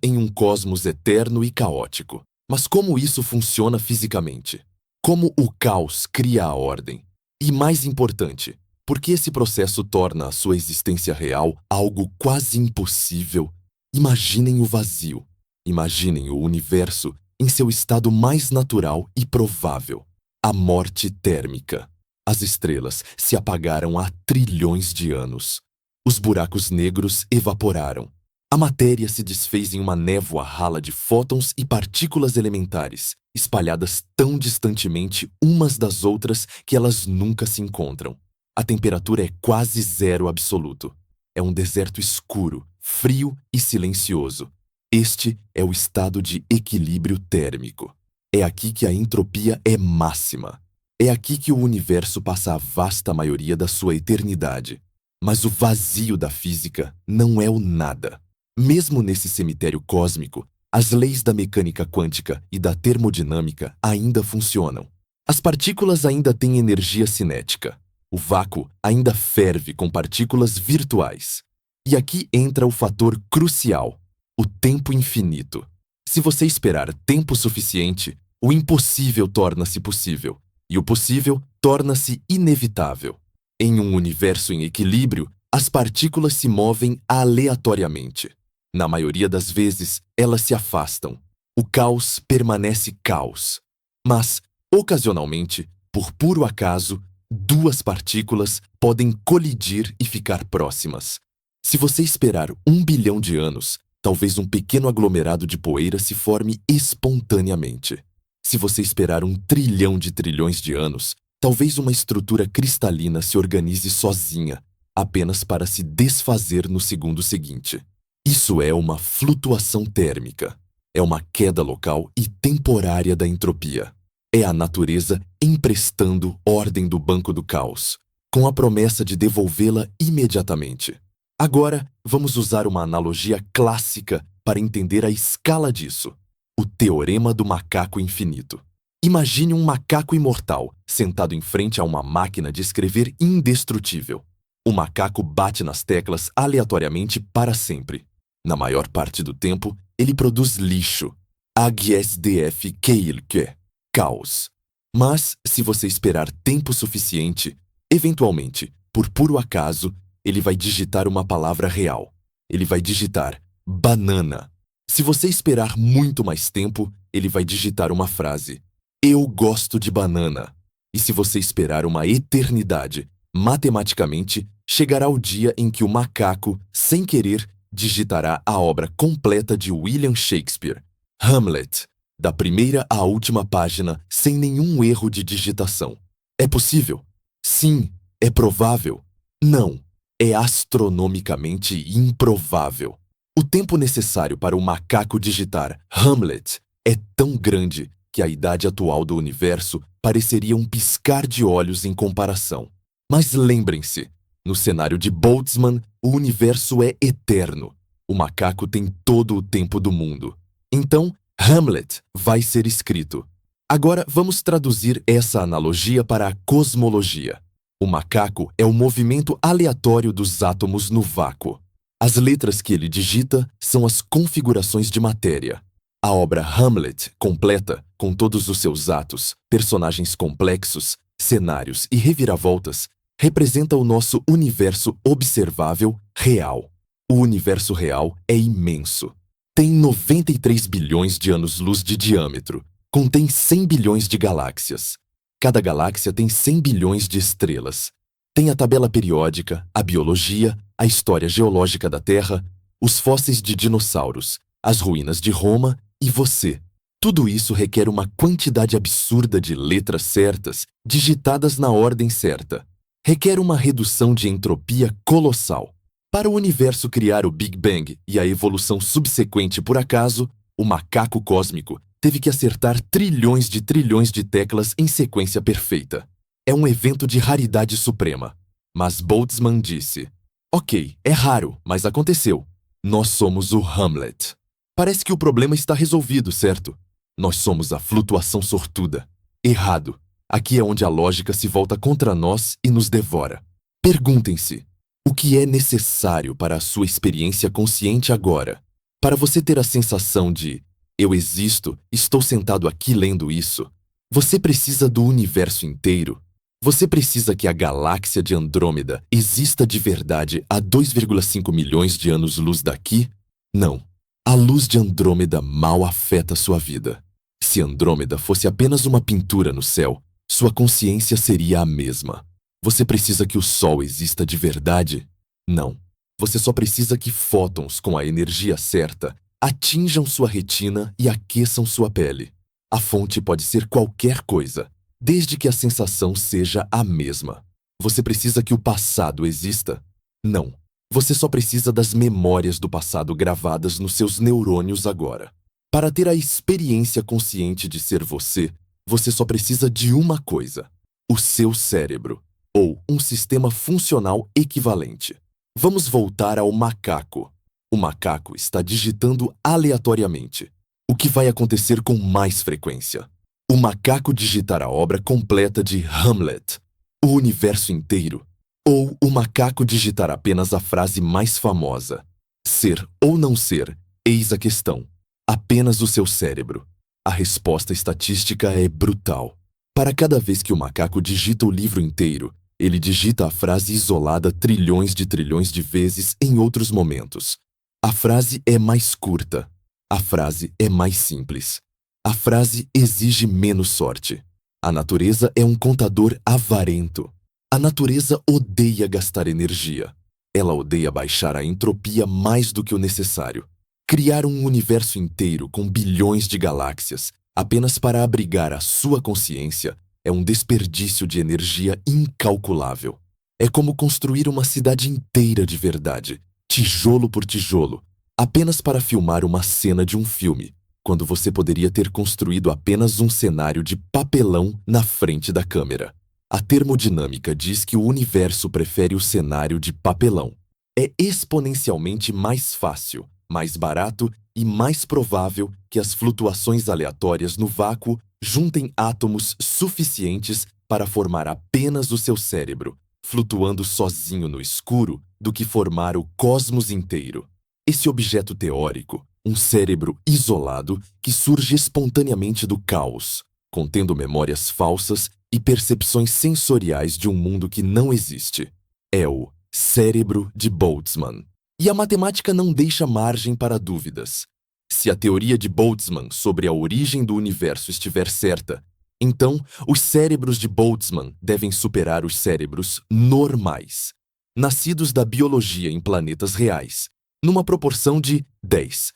em um cosmos eterno e caótico. Mas como isso funciona fisicamente? Como o caos cria a ordem? E mais importante, por que esse processo torna a sua existência real algo quase impossível? Imaginem o vazio. Imaginem o universo em seu estado mais natural e provável. A morte térmica. As estrelas se apagaram há trilhões de anos. Os buracos negros evaporaram. A matéria se desfez em uma névoa rala de fótons e partículas elementares, espalhadas tão distantemente umas das outras que elas nunca se encontram. A temperatura é quase zero absoluto. É um deserto escuro, frio e silencioso. Este é o estado de equilíbrio térmico. É aqui que a entropia é máxima. É aqui que o universo passa a vasta maioria da sua eternidade. Mas o vazio da física não é o nada. Mesmo nesse cemitério cósmico, as leis da mecânica quântica e da termodinâmica ainda funcionam. As partículas ainda têm energia cinética. O vácuo ainda ferve com partículas virtuais. E aqui entra o fator crucial: o tempo infinito. Se você esperar tempo suficiente, o impossível torna-se possível, e o possível torna-se inevitável. Em um universo em equilíbrio, as partículas se movem aleatoriamente. Na maioria das vezes, elas se afastam. O caos permanece caos. Mas, ocasionalmente, por puro acaso, duas partículas podem colidir e ficar próximas. Se você esperar 1 bilhão de anos, talvez um pequeno aglomerado de poeira se forme espontaneamente. Se você esperar 1 trilhão de trilhões de anos, talvez uma estrutura cristalina se organize sozinha, apenas para se desfazer no segundo seguinte. Isso é uma flutuação térmica. É uma queda local e temporária da entropia. É a natureza emprestando ordem do banco do caos, com a promessa de devolvê-la imediatamente. Agora, vamos usar uma analogia clássica para entender a escala disso. O teorema do macaco infinito. Imagine um macaco imortal sentado em frente a uma máquina de escrever indestrutível. O macaco bate nas teclas aleatoriamente para sempre. Na maior parte do tempo, ele produz lixo. AGSDF Keilke. Caos. Mas, se você esperar tempo suficiente, eventualmente, por puro acaso, ele vai digitar uma palavra real. Ele vai digitar banana. Se você esperar muito mais tempo, ele vai digitar uma frase: eu gosto de banana. E se você esperar uma eternidade, matematicamente, chegará o dia em que o macaco, sem querer, digitará a obra completa de William Shakespeare, Hamlet, da primeira à última página, sem nenhum erro de digitação. É possível? Sim. É provável? Não. É astronomicamente improvável. O tempo necessário para o macaco digitar Hamlet é tão grande que a idade atual do universo pareceria um piscar de olhos em comparação. Mas lembrem-se, no cenário de Boltzmann, o universo é eterno. O macaco tem todo o tempo do mundo. Então, Hamlet vai ser escrito. Agora vamos traduzir essa analogia para a cosmologia. O macaco é o movimento aleatório dos átomos no vácuo. As letras que ele digita são as configurações de matéria. A obra Hamlet, completa, com todos os seus atos, personagens complexos, cenários e reviravoltas, representa o nosso universo observável real. O universo real é imenso. Tem 93 bilhões de anos-luz de diâmetro. Contém 100 bilhões de galáxias. Cada galáxia tem 100 bilhões de estrelas. Tem a tabela periódica, a biologia, a história geológica da Terra, os fósseis de dinossauros, as ruínas de Roma e você. Tudo isso requer uma quantidade absurda de letras certas, digitadas na ordem certa. Requer uma redução de entropia colossal. Para o universo criar o Big Bang e a evolução subsequente por acaso, o macaco cósmico teve que acertar trilhões de teclas em sequência perfeita. É um evento de raridade suprema. Mas Boltzmann disse: ok, é raro, mas aconteceu. Nós somos o Hamlet. Parece que o problema está resolvido, certo? Nós somos a flutuação sortuda. Errado. Aqui é onde a lógica se volta contra nós e nos devora. Perguntem-se: o que é necessário para a sua experiência consciente agora? Para você ter a sensação de eu existo, estou sentado aqui lendo isso, você precisa do universo inteiro? Você precisa que a galáxia de Andrômeda exista de verdade a 2,5 milhões de anos-luz daqui? Não. A luz de Andrômeda mal afeta sua vida. Se Andrômeda fosse apenas uma pintura no céu, sua consciência seria a mesma. Você precisa que o Sol exista de verdade? Não. Você só precisa que fótons com a energia certa atinjam sua retina e aqueçam sua pele. A fonte pode ser qualquer coisa, desde que a sensação seja a mesma. Você precisa que o passado exista? Não. Você só precisa das memórias do passado gravadas nos seus neurônios agora. Para ter a experiência consciente de ser você, você só precisa de uma coisa: o seu cérebro, ou um sistema funcional equivalente. Vamos voltar ao macaco. O macaco está digitando aleatoriamente. O que vai acontecer com mais frequência? O macaco digitar a obra completa de Hamlet, o universo inteiro, ou o macaco digitar apenas a frase mais famosa? Ser ou não ser, eis a questão. Apenas o seu cérebro. A resposta estatística é brutal. Para cada vez que o macaco digita o livro inteiro, ele digita a frase isolada trilhões de vezes em outros momentos. A frase é mais curta. A frase é mais simples. A frase exige menos sorte. A natureza é um contador avarento. A natureza odeia gastar energia. Ela odeia baixar a entropia mais do que o necessário. Criar um universo inteiro com bilhões de galáxias apenas para abrigar a sua consciência é um desperdício de energia incalculável. É como construir uma cidade inteira de verdade, tijolo por tijolo, apenas para filmar uma cena de um filme, quando você poderia ter construído apenas um cenário de papelão na frente da câmera. A termodinâmica diz que o universo prefere o cenário de papelão. É exponencialmente mais fácil, mais barato e mais provável que as flutuações aleatórias no vácuo juntem átomos suficientes para formar apenas o seu cérebro, flutuando sozinho no escuro, do que formar o cosmos inteiro. Esse objeto teórico, um cérebro isolado que surge espontaneamente do caos, contendo memórias falsas e percepções sensoriais de um mundo que não existe, é o cérebro de Boltzmann. E a matemática não deixa margem para dúvidas. Se a teoria de Boltzmann sobre a origem do universo estiver certa, então os cérebros de Boltzmann devem superar os cérebros normais, nascidos da biologia em planetas reais, numa proporção de 10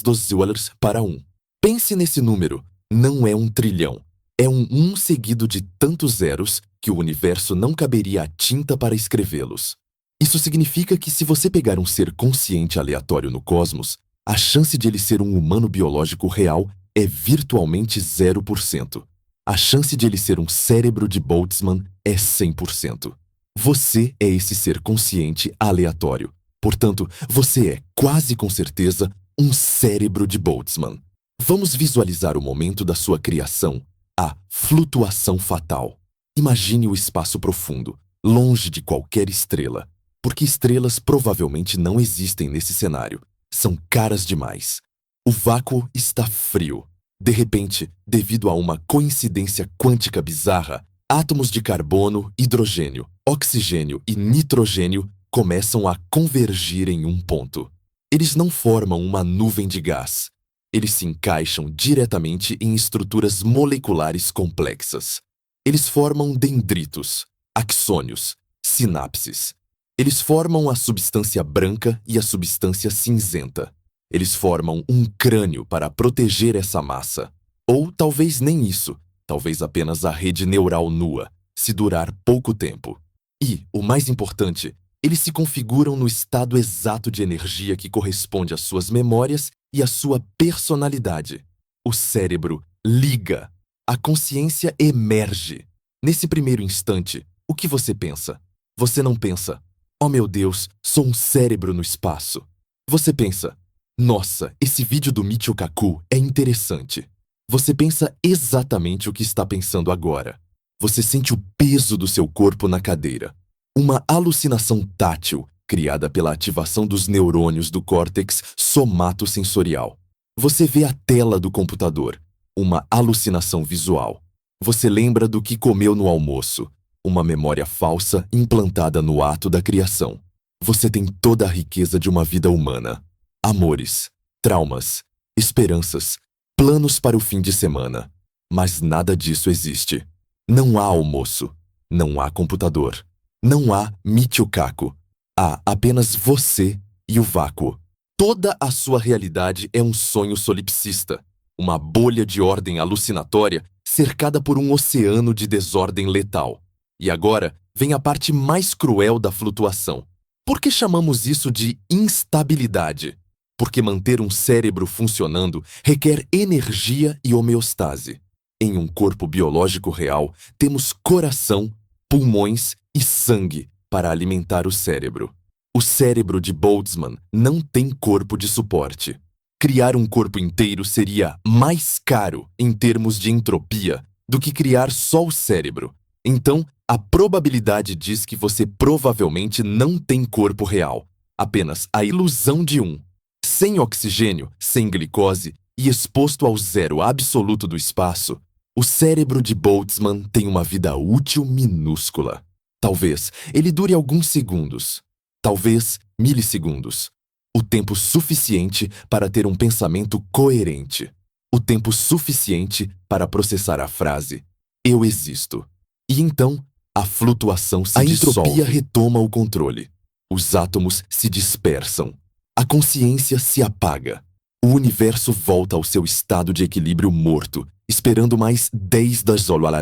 dozenas para 1. Pense nesse número, não é 1 trilhão, é um 1 seguido de tantos zeros que o universo não caberia a tinta para escrevê-los. Isso significa que se você pegar um ser consciente aleatório no cosmos, a chance de ele ser um humano biológico real é virtualmente 0%. A chance de ele ser um cérebro de Boltzmann é 100%. Você é esse ser consciente aleatório. Portanto, você é, quase com certeza, um cérebro de Boltzmann. Vamos visualizar o momento da sua criação, a flutuação fatal. Imagine o espaço profundo, longe de qualquer estrela, porque estrelas provavelmente não existem nesse cenário. São caras demais. O vácuo está frio. De repente, devido a uma coincidência quântica bizarra, átomos de carbono, hidrogênio, oxigênio e nitrogênio começam a convergir em um ponto. Eles não formam uma nuvem de gás. Eles se encaixam diretamente em estruturas moleculares complexas. Eles formam dendritos, axônios, sinapses. Eles formam a substância branca e a substância cinzenta. Eles formam um crânio para proteger essa massa. Ou talvez nem isso, talvez apenas a rede neural nua, se durar pouco tempo. E, o mais importante, eles se configuram no estado exato de energia que corresponde às suas memórias e à sua personalidade. O cérebro liga. A consciência emerge. Nesse primeiro instante, o que você pensa? Você não pensa: oh meu Deus, sou um cérebro no espaço. Você pensa: nossa, esse vídeo do Michio Kaku é interessante. Você pensa exatamente o que está pensando agora. Você sente o peso do seu corpo na cadeira. Uma alucinação tátil criada pela ativação dos neurônios do córtex somatosensorial. Você vê a tela do computador. Uma alucinação visual. Você lembra do que comeu no almoço. Uma memória falsa implantada no ato da criação. Você tem toda a riqueza de uma vida humana. Amores, traumas, esperanças, planos para o fim de semana. Mas nada disso existe. Não há almoço. Não há computador. Não há Michio Kaku. Há apenas você e o vácuo. Toda a sua realidade é um sonho solipsista. Uma bolha de ordem alucinatória cercada por um oceano de desordem letal. E agora vem a parte mais cruel da flutuação. Por que chamamos isso de instabilidade? Porque manter um cérebro funcionando requer energia e homeostase. Em um corpo biológico real, temos coração, pulmões e sangue para alimentar o cérebro. O cérebro de Boltzmann não tem corpo de suporte. Criar um corpo inteiro seria mais caro em termos de entropia do que criar só o cérebro. Então, a probabilidade diz que você provavelmente não tem corpo real, apenas a ilusão de um. Sem oxigênio, sem glicose e exposto ao zero absoluto do espaço, o cérebro de Boltzmann tem uma vida útil minúscula. Talvez ele dure alguns segundos, talvez milissegundos. O tempo suficiente para ter um pensamento coerente. O tempo suficiente para processar a frase "eu existo". E então, a flutuação se dissolve. A entropia retoma o controle. Os átomos se dispersam. A consciência se apaga. O universo volta ao seu estado de equilíbrio morto, esperando mais 10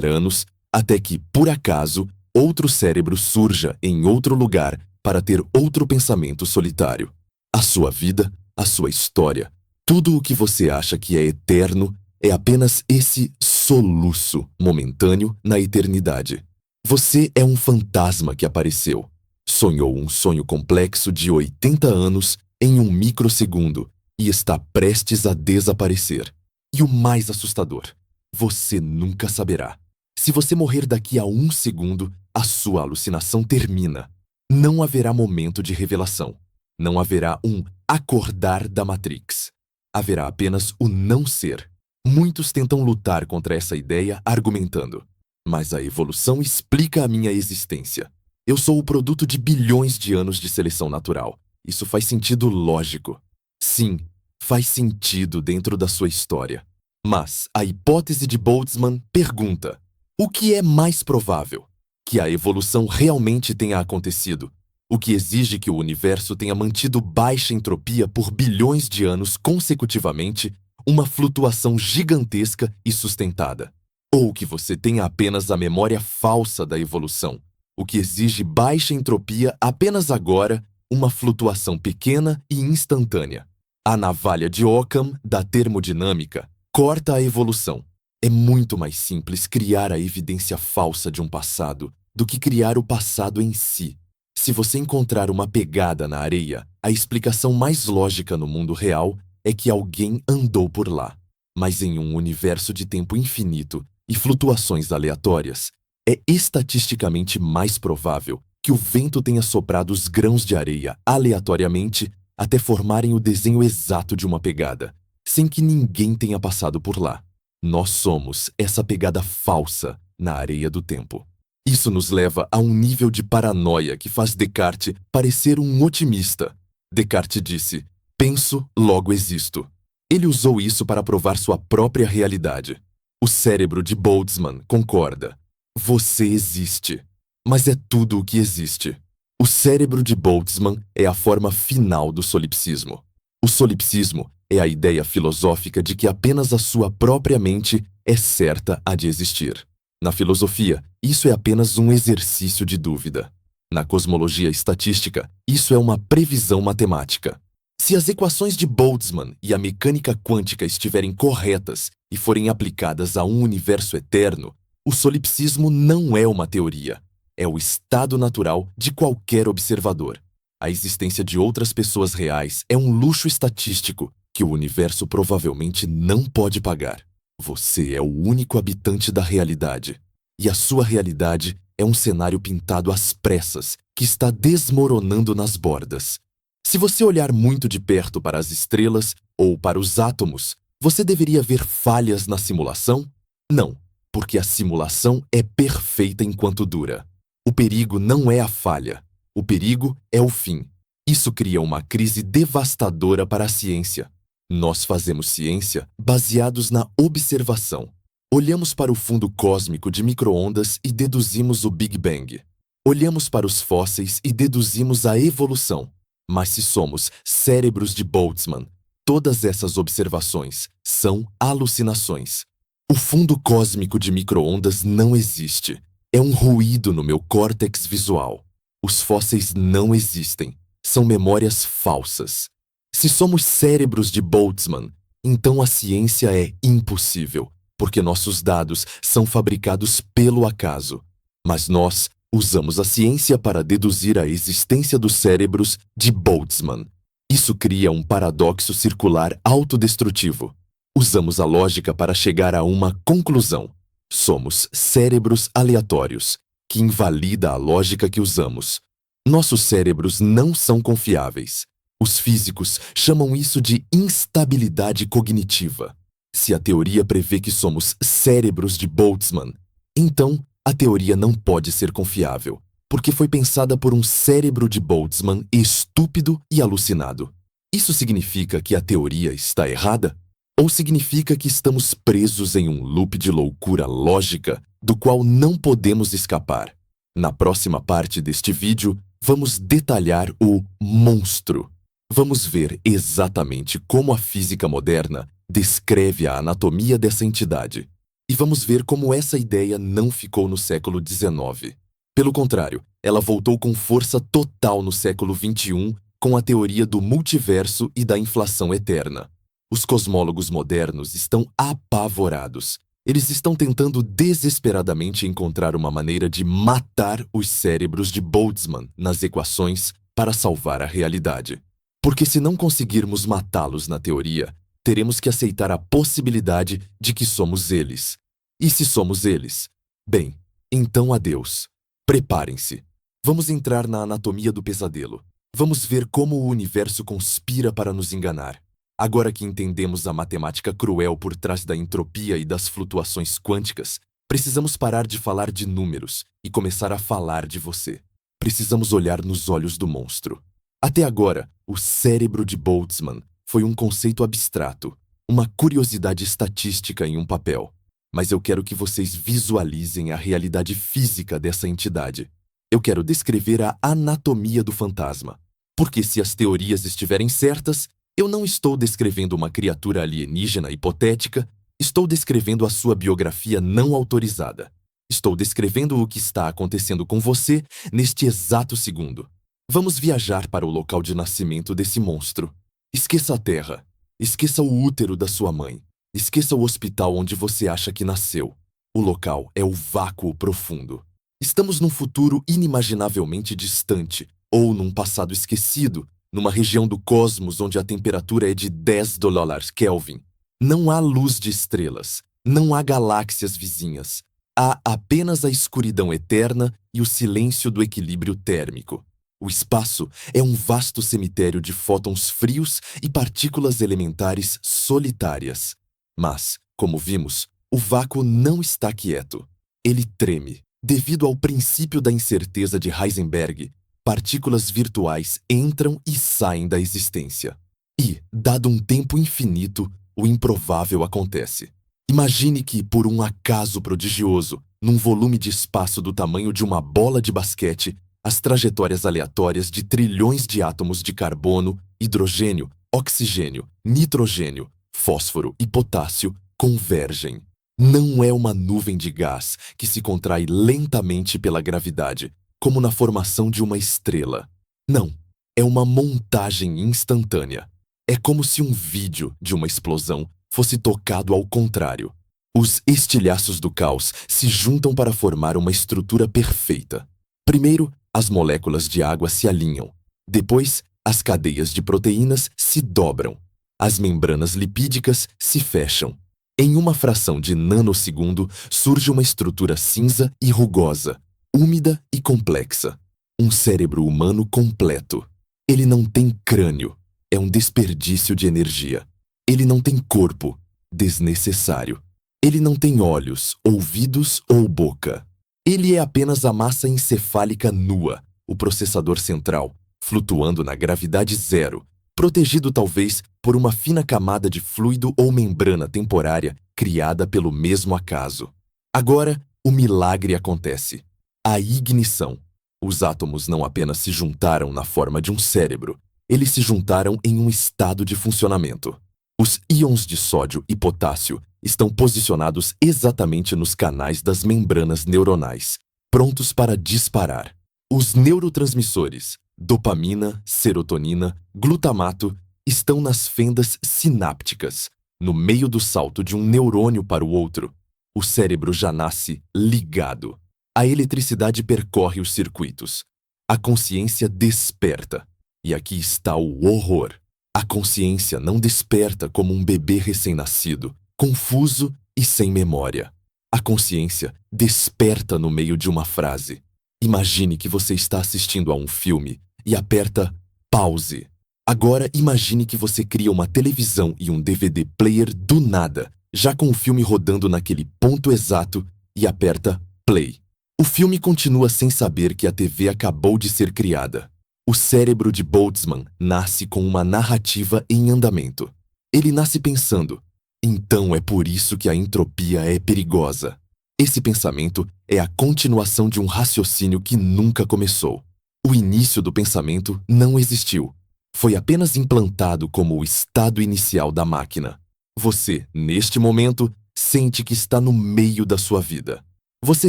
anos até que, por acaso, outro cérebro surja em outro lugar para ter outro pensamento solitário. A sua vida, a sua história, tudo o que você acha que é eterno é apenas esse soluço momentâneo na eternidade. Você é um fantasma que apareceu. Sonhou um sonho complexo de 80 anos em um microsegundo e está prestes a desaparecer. E o mais assustador, você nunca saberá. Se você morrer daqui a 1 segundo, a sua alucinação termina. Não haverá momento de revelação. Não haverá um acordar da Matrix. Haverá apenas o não ser. Muitos tentam lutar contra essa ideia argumentando: mas a evolução explica a minha existência. Eu sou o produto de bilhões de anos de seleção natural. Isso faz sentido lógico. Sim, faz sentido dentro da sua história. Mas a hipótese de Boltzmann pergunta: o que é mais provável? Que a evolução realmente tenha acontecido, o que exige que o universo tenha mantido baixa entropia por bilhões de anos consecutivamente, uma flutuação gigantesca e sustentada. Ou que você tenha apenas a memória falsa da evolução, o que exige baixa entropia apenas agora, uma flutuação pequena e instantânea. A navalha de Occam da termodinâmica corta a evolução. É muito mais simples criar a evidência falsa de um passado do que criar o passado em si. Se você encontrar uma pegada na areia, a explicação mais lógica no mundo real é que alguém andou por lá. Mas em um universo de tempo infinito e flutuações aleatórias, é estatisticamente mais provável que o vento tenha soprado os grãos de areia aleatoriamente até formarem o desenho exato de uma pegada, sem que ninguém tenha passado por lá. Nós somos essa pegada falsa na areia do tempo. Isso nos leva a um nível de paranoia que faz Descartes parecer um otimista. Descartes disse: penso, logo existo. Ele usou isso para provar sua própria realidade. O cérebro de Boltzmann concorda. Você existe. Mas é tudo o que existe. O cérebro de Boltzmann é a forma final do solipsismo. O solipsismo é a ideia filosófica de que apenas a sua própria mente é certa a de existir. Na filosofia, isso é apenas um exercício de dúvida. Na cosmologia estatística, isso é uma previsão matemática. Se as equações de Boltzmann e a mecânica quântica estiverem corretas e forem aplicadas a um universo eterno, o solipsismo não é uma teoria. É o estado natural de qualquer observador. A existência de outras pessoas reais é um luxo estatístico que o universo provavelmente não pode pagar. Você é o único habitante da realidade. e a sua realidade é um cenário pintado às pressas que está desmoronando nas bordas. Se você olhar muito de perto para as estrelas ou para os átomos, você deveria ver falhas na simulação? Não, porque a simulação é perfeita enquanto dura. O perigo não é a falha, o perigo é o fim. Isso cria uma crise devastadora para a ciência. Nós fazemos ciência baseados na observação. Olhamos para o fundo cósmico de micro-ondas e deduzimos o Big Bang. Olhamos para os fósseis e deduzimos a evolução. Mas se somos cérebros de Boltzmann, todas essas observações são alucinações. O fundo cósmico de micro-ondas não existe. É um ruído no meu córtex visual. Os fósseis não existem. São memórias falsas. Se somos cérebros de Boltzmann, então a ciência é impossível, porque nossos dados são fabricados pelo acaso. Mas nós usamos a ciência para deduzir a existência dos cérebros de Boltzmann. Isso cria um paradoxo circular autodestrutivo. Usamos a lógica para chegar a uma conclusão. Somos cérebros aleatórios, que invalida a lógica que usamos. Nossos cérebros não são confiáveis. Os físicos chamam isso de instabilidade cognitiva. Se a teoria prevê que somos cérebros de Boltzmann, então a teoria não pode ser confiável, porque foi pensada por um cérebro de Boltzmann estúpido e alucinado. Isso significa que a teoria está errada? Ou significa que estamos presos em um loop de loucura lógica do qual não podemos escapar? Na próxima parte deste vídeo, vamos detalhar o monstro. Vamos ver exatamente como a física moderna descreve a anatomia dessa entidade. E vamos ver como essa ideia não ficou no século XIX. Pelo contrário, ela voltou com força total no século XXI com a teoria do multiverso e da inflação eterna. Os cosmólogos modernos estão apavorados. Eles estão tentando desesperadamente encontrar uma maneira de matar os cérebros de Boltzmann nas equações para salvar a realidade. Porque se não conseguirmos matá-los na teoria, teremos que aceitar a possibilidade de que somos eles. E se somos eles? Bem, então adeus. Preparem-se. Vamos entrar na anatomia do pesadelo. Vamos ver como o universo conspira para nos enganar. Agora que entendemos a matemática cruel por trás da entropia e das flutuações quânticas, precisamos parar de falar de números e começar a falar de você. Precisamos olhar nos olhos do monstro. Até agora, o cérebro de Boltzmann foi um conceito abstrato, uma curiosidade estatística em um papel. Mas eu quero que vocês visualizem a realidade física dessa entidade. Eu quero descrever a anatomia do fantasma. Porque se as teorias estiverem certas, eu não estou descrevendo uma criatura alienígena hipotética, estou descrevendo a sua biografia não autorizada. Estou descrevendo o que está acontecendo com você neste exato segundo. Vamos viajar para o local de nascimento desse monstro. Esqueça a Terra. Esqueça o útero da sua mãe. Esqueça o hospital onde você acha que nasceu. O local é o vácuo profundo. Estamos num futuro inimaginavelmente distante, ou num passado esquecido, numa região do cosmos onde a temperatura é de 10 dólares Kelvin. Não há luz de estrelas, não há galáxias vizinhas. Há apenas a escuridão eterna e o silêncio do equilíbrio térmico. O espaço é um vasto cemitério de fótons frios e partículas elementares solitárias. Mas, como vimos, o vácuo não está quieto. Ele treme. Devido ao princípio da incerteza de Heisenberg, partículas virtuais entram e saem da existência. E, dado um tempo infinito, o improvável acontece. Imagine que, por um acaso prodigioso, num volume de espaço do tamanho de uma bola de basquete, as trajetórias aleatórias de trilhões de átomos de carbono, hidrogênio, oxigênio, nitrogênio, fósforo e potássio convergem. Não é uma nuvem de gás que se contrai lentamente pela gravidade, como na formação de uma estrela. Não, é uma montagem instantânea. É como se um vídeo de uma explosão fosse tocado ao contrário. Os estilhaços do caos se juntam para formar uma estrutura perfeita. Primeiro, as moléculas de água se alinham. Depois, as cadeias de proteínas se dobram. As membranas lipídicas se fecham. Em uma fração de nanosegundo, surge uma estrutura cinza e rugosa, úmida e complexa. Um cérebro humano completo. Ele não tem crânio. É um desperdício de energia. Ele não tem corpo. Desnecessário. Ele não tem olhos, ouvidos ou boca. Ele é apenas a massa encefálica nua, o processador central, flutuando na gravidade zero, protegido talvez por uma fina camada de fluido ou membrana temporária criada pelo mesmo acaso. Agora, o milagre acontece. A ignição. Os átomos não apenas se juntaram na forma de um cérebro, eles se juntaram em um estado de funcionamento. Os íons de sódio e potássio estão posicionados exatamente nos canais das membranas neuronais, prontos para disparar. Os neurotransmissores, dopamina, serotonina, glutamato, estão nas fendas sinápticas, no meio do salto de um neurônio para o outro. O cérebro já nasce ligado. A eletricidade percorre os circuitos. A consciência desperta. E aqui está o horror. A consciência não desperta como um bebê recém-nascido, confuso e sem memória. A consciência desperta no meio de uma frase. Imagine que você está assistindo a um filme e aperta pause. Agora imagine que você cria uma televisão e um DVD player do nada, já com o filme rodando naquele ponto exato, e aperta play. O filme continua sem saber que a TV acabou de ser criada. O cérebro de Boltzmann nasce com uma narrativa em andamento. Ele nasce pensando, então é por isso que a entropia é perigosa. Esse pensamento é a continuação de um raciocínio que nunca começou. O início do pensamento não existiu. Foi apenas implantado como o estado inicial da máquina. Você, neste momento, sente que está no meio da sua vida. Você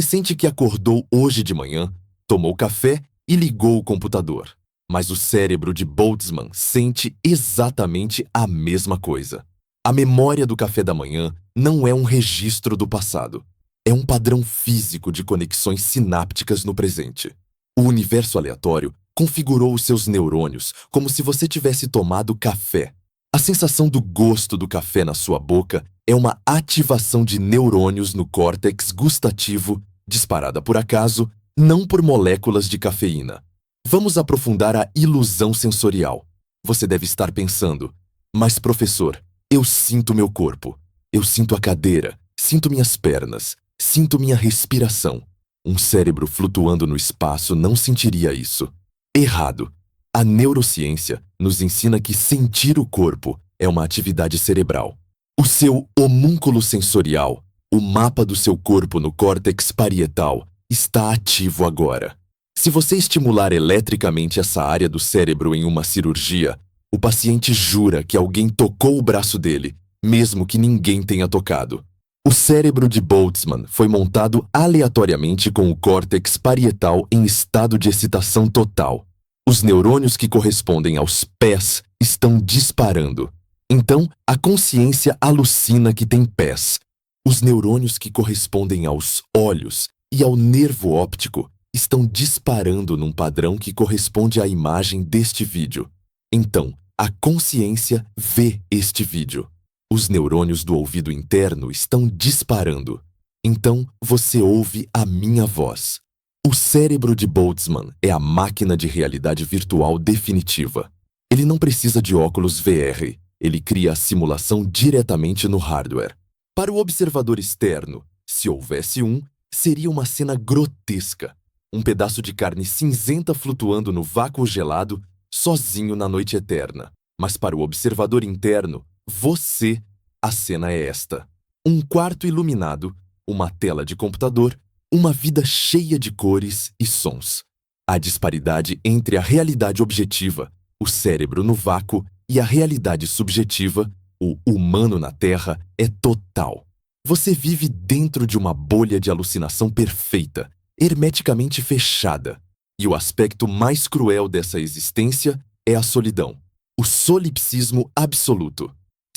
sente que acordou hoje de manhã, tomou café e ligou o computador. Mas o cérebro de Boltzmann sente exatamente a mesma coisa. A memória do café da manhã não é um registro do passado. É um padrão físico de conexões sinápticas no presente. O universo aleatório configurou os seus neurônios como se você tivesse tomado café. A sensação do gosto do café na sua boca é uma ativação de neurônios no córtex gustativo, disparada por acaso, não por moléculas de cafeína. Vamos aprofundar a ilusão sensorial. Você deve estar pensando, mas professor, eu sinto meu corpo, eu sinto a cadeira, sinto minhas pernas, sinto minha respiração. Um cérebro flutuando no espaço não sentiria isso. Errado. A neurociência nos ensina que sentir o corpo é uma atividade cerebral. O seu homúnculo sensorial, o mapa do seu corpo no córtex parietal, está ativo agora. Se você estimular eletricamente essa área do cérebro em uma cirurgia, o paciente jura que alguém tocou o braço dele, mesmo que ninguém tenha tocado. O cérebro de Boltzmann foi montado aleatoriamente com o córtex parietal em estado de excitação total. Os neurônios que correspondem aos pés estão disparando. Então, a consciência alucina que tem pés. Os neurônios que correspondem aos olhos e ao nervo óptico estão disparando num padrão que corresponde à imagem deste vídeo. Então, a consciência vê este vídeo. Os neurônios do ouvido interno estão disparando. Então, você ouve a minha voz. O cérebro de Boltzmann é a máquina de realidade virtual definitiva. Ele não precisa de óculos VR. Ele cria a simulação diretamente no hardware. Para o observador externo, se houvesse um, seria uma cena grotesca. Um pedaço de carne cinzenta flutuando no vácuo gelado, sozinho na noite eterna. Mas para o observador interno, você, a cena é esta. Um quarto iluminado, uma tela de computador, uma vida cheia de cores e sons. A disparidade entre a realidade objetiva, o cérebro no vácuo, e a realidade subjetiva, o humano na Terra, é total. Você vive dentro de uma bolha de alucinação perfeita, hermeticamente fechada. E o aspecto mais cruel dessa existência é a solidão, o solipsismo absoluto.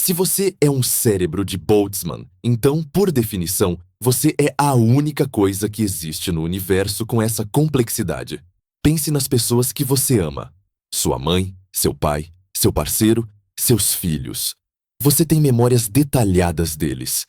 Se você é um cérebro de Boltzmann, então, por definição, você é a única coisa que existe no universo com essa complexidade. Pense nas pessoas que você ama. Sua mãe, seu pai, seu parceiro, seus filhos. Você tem memórias detalhadas deles.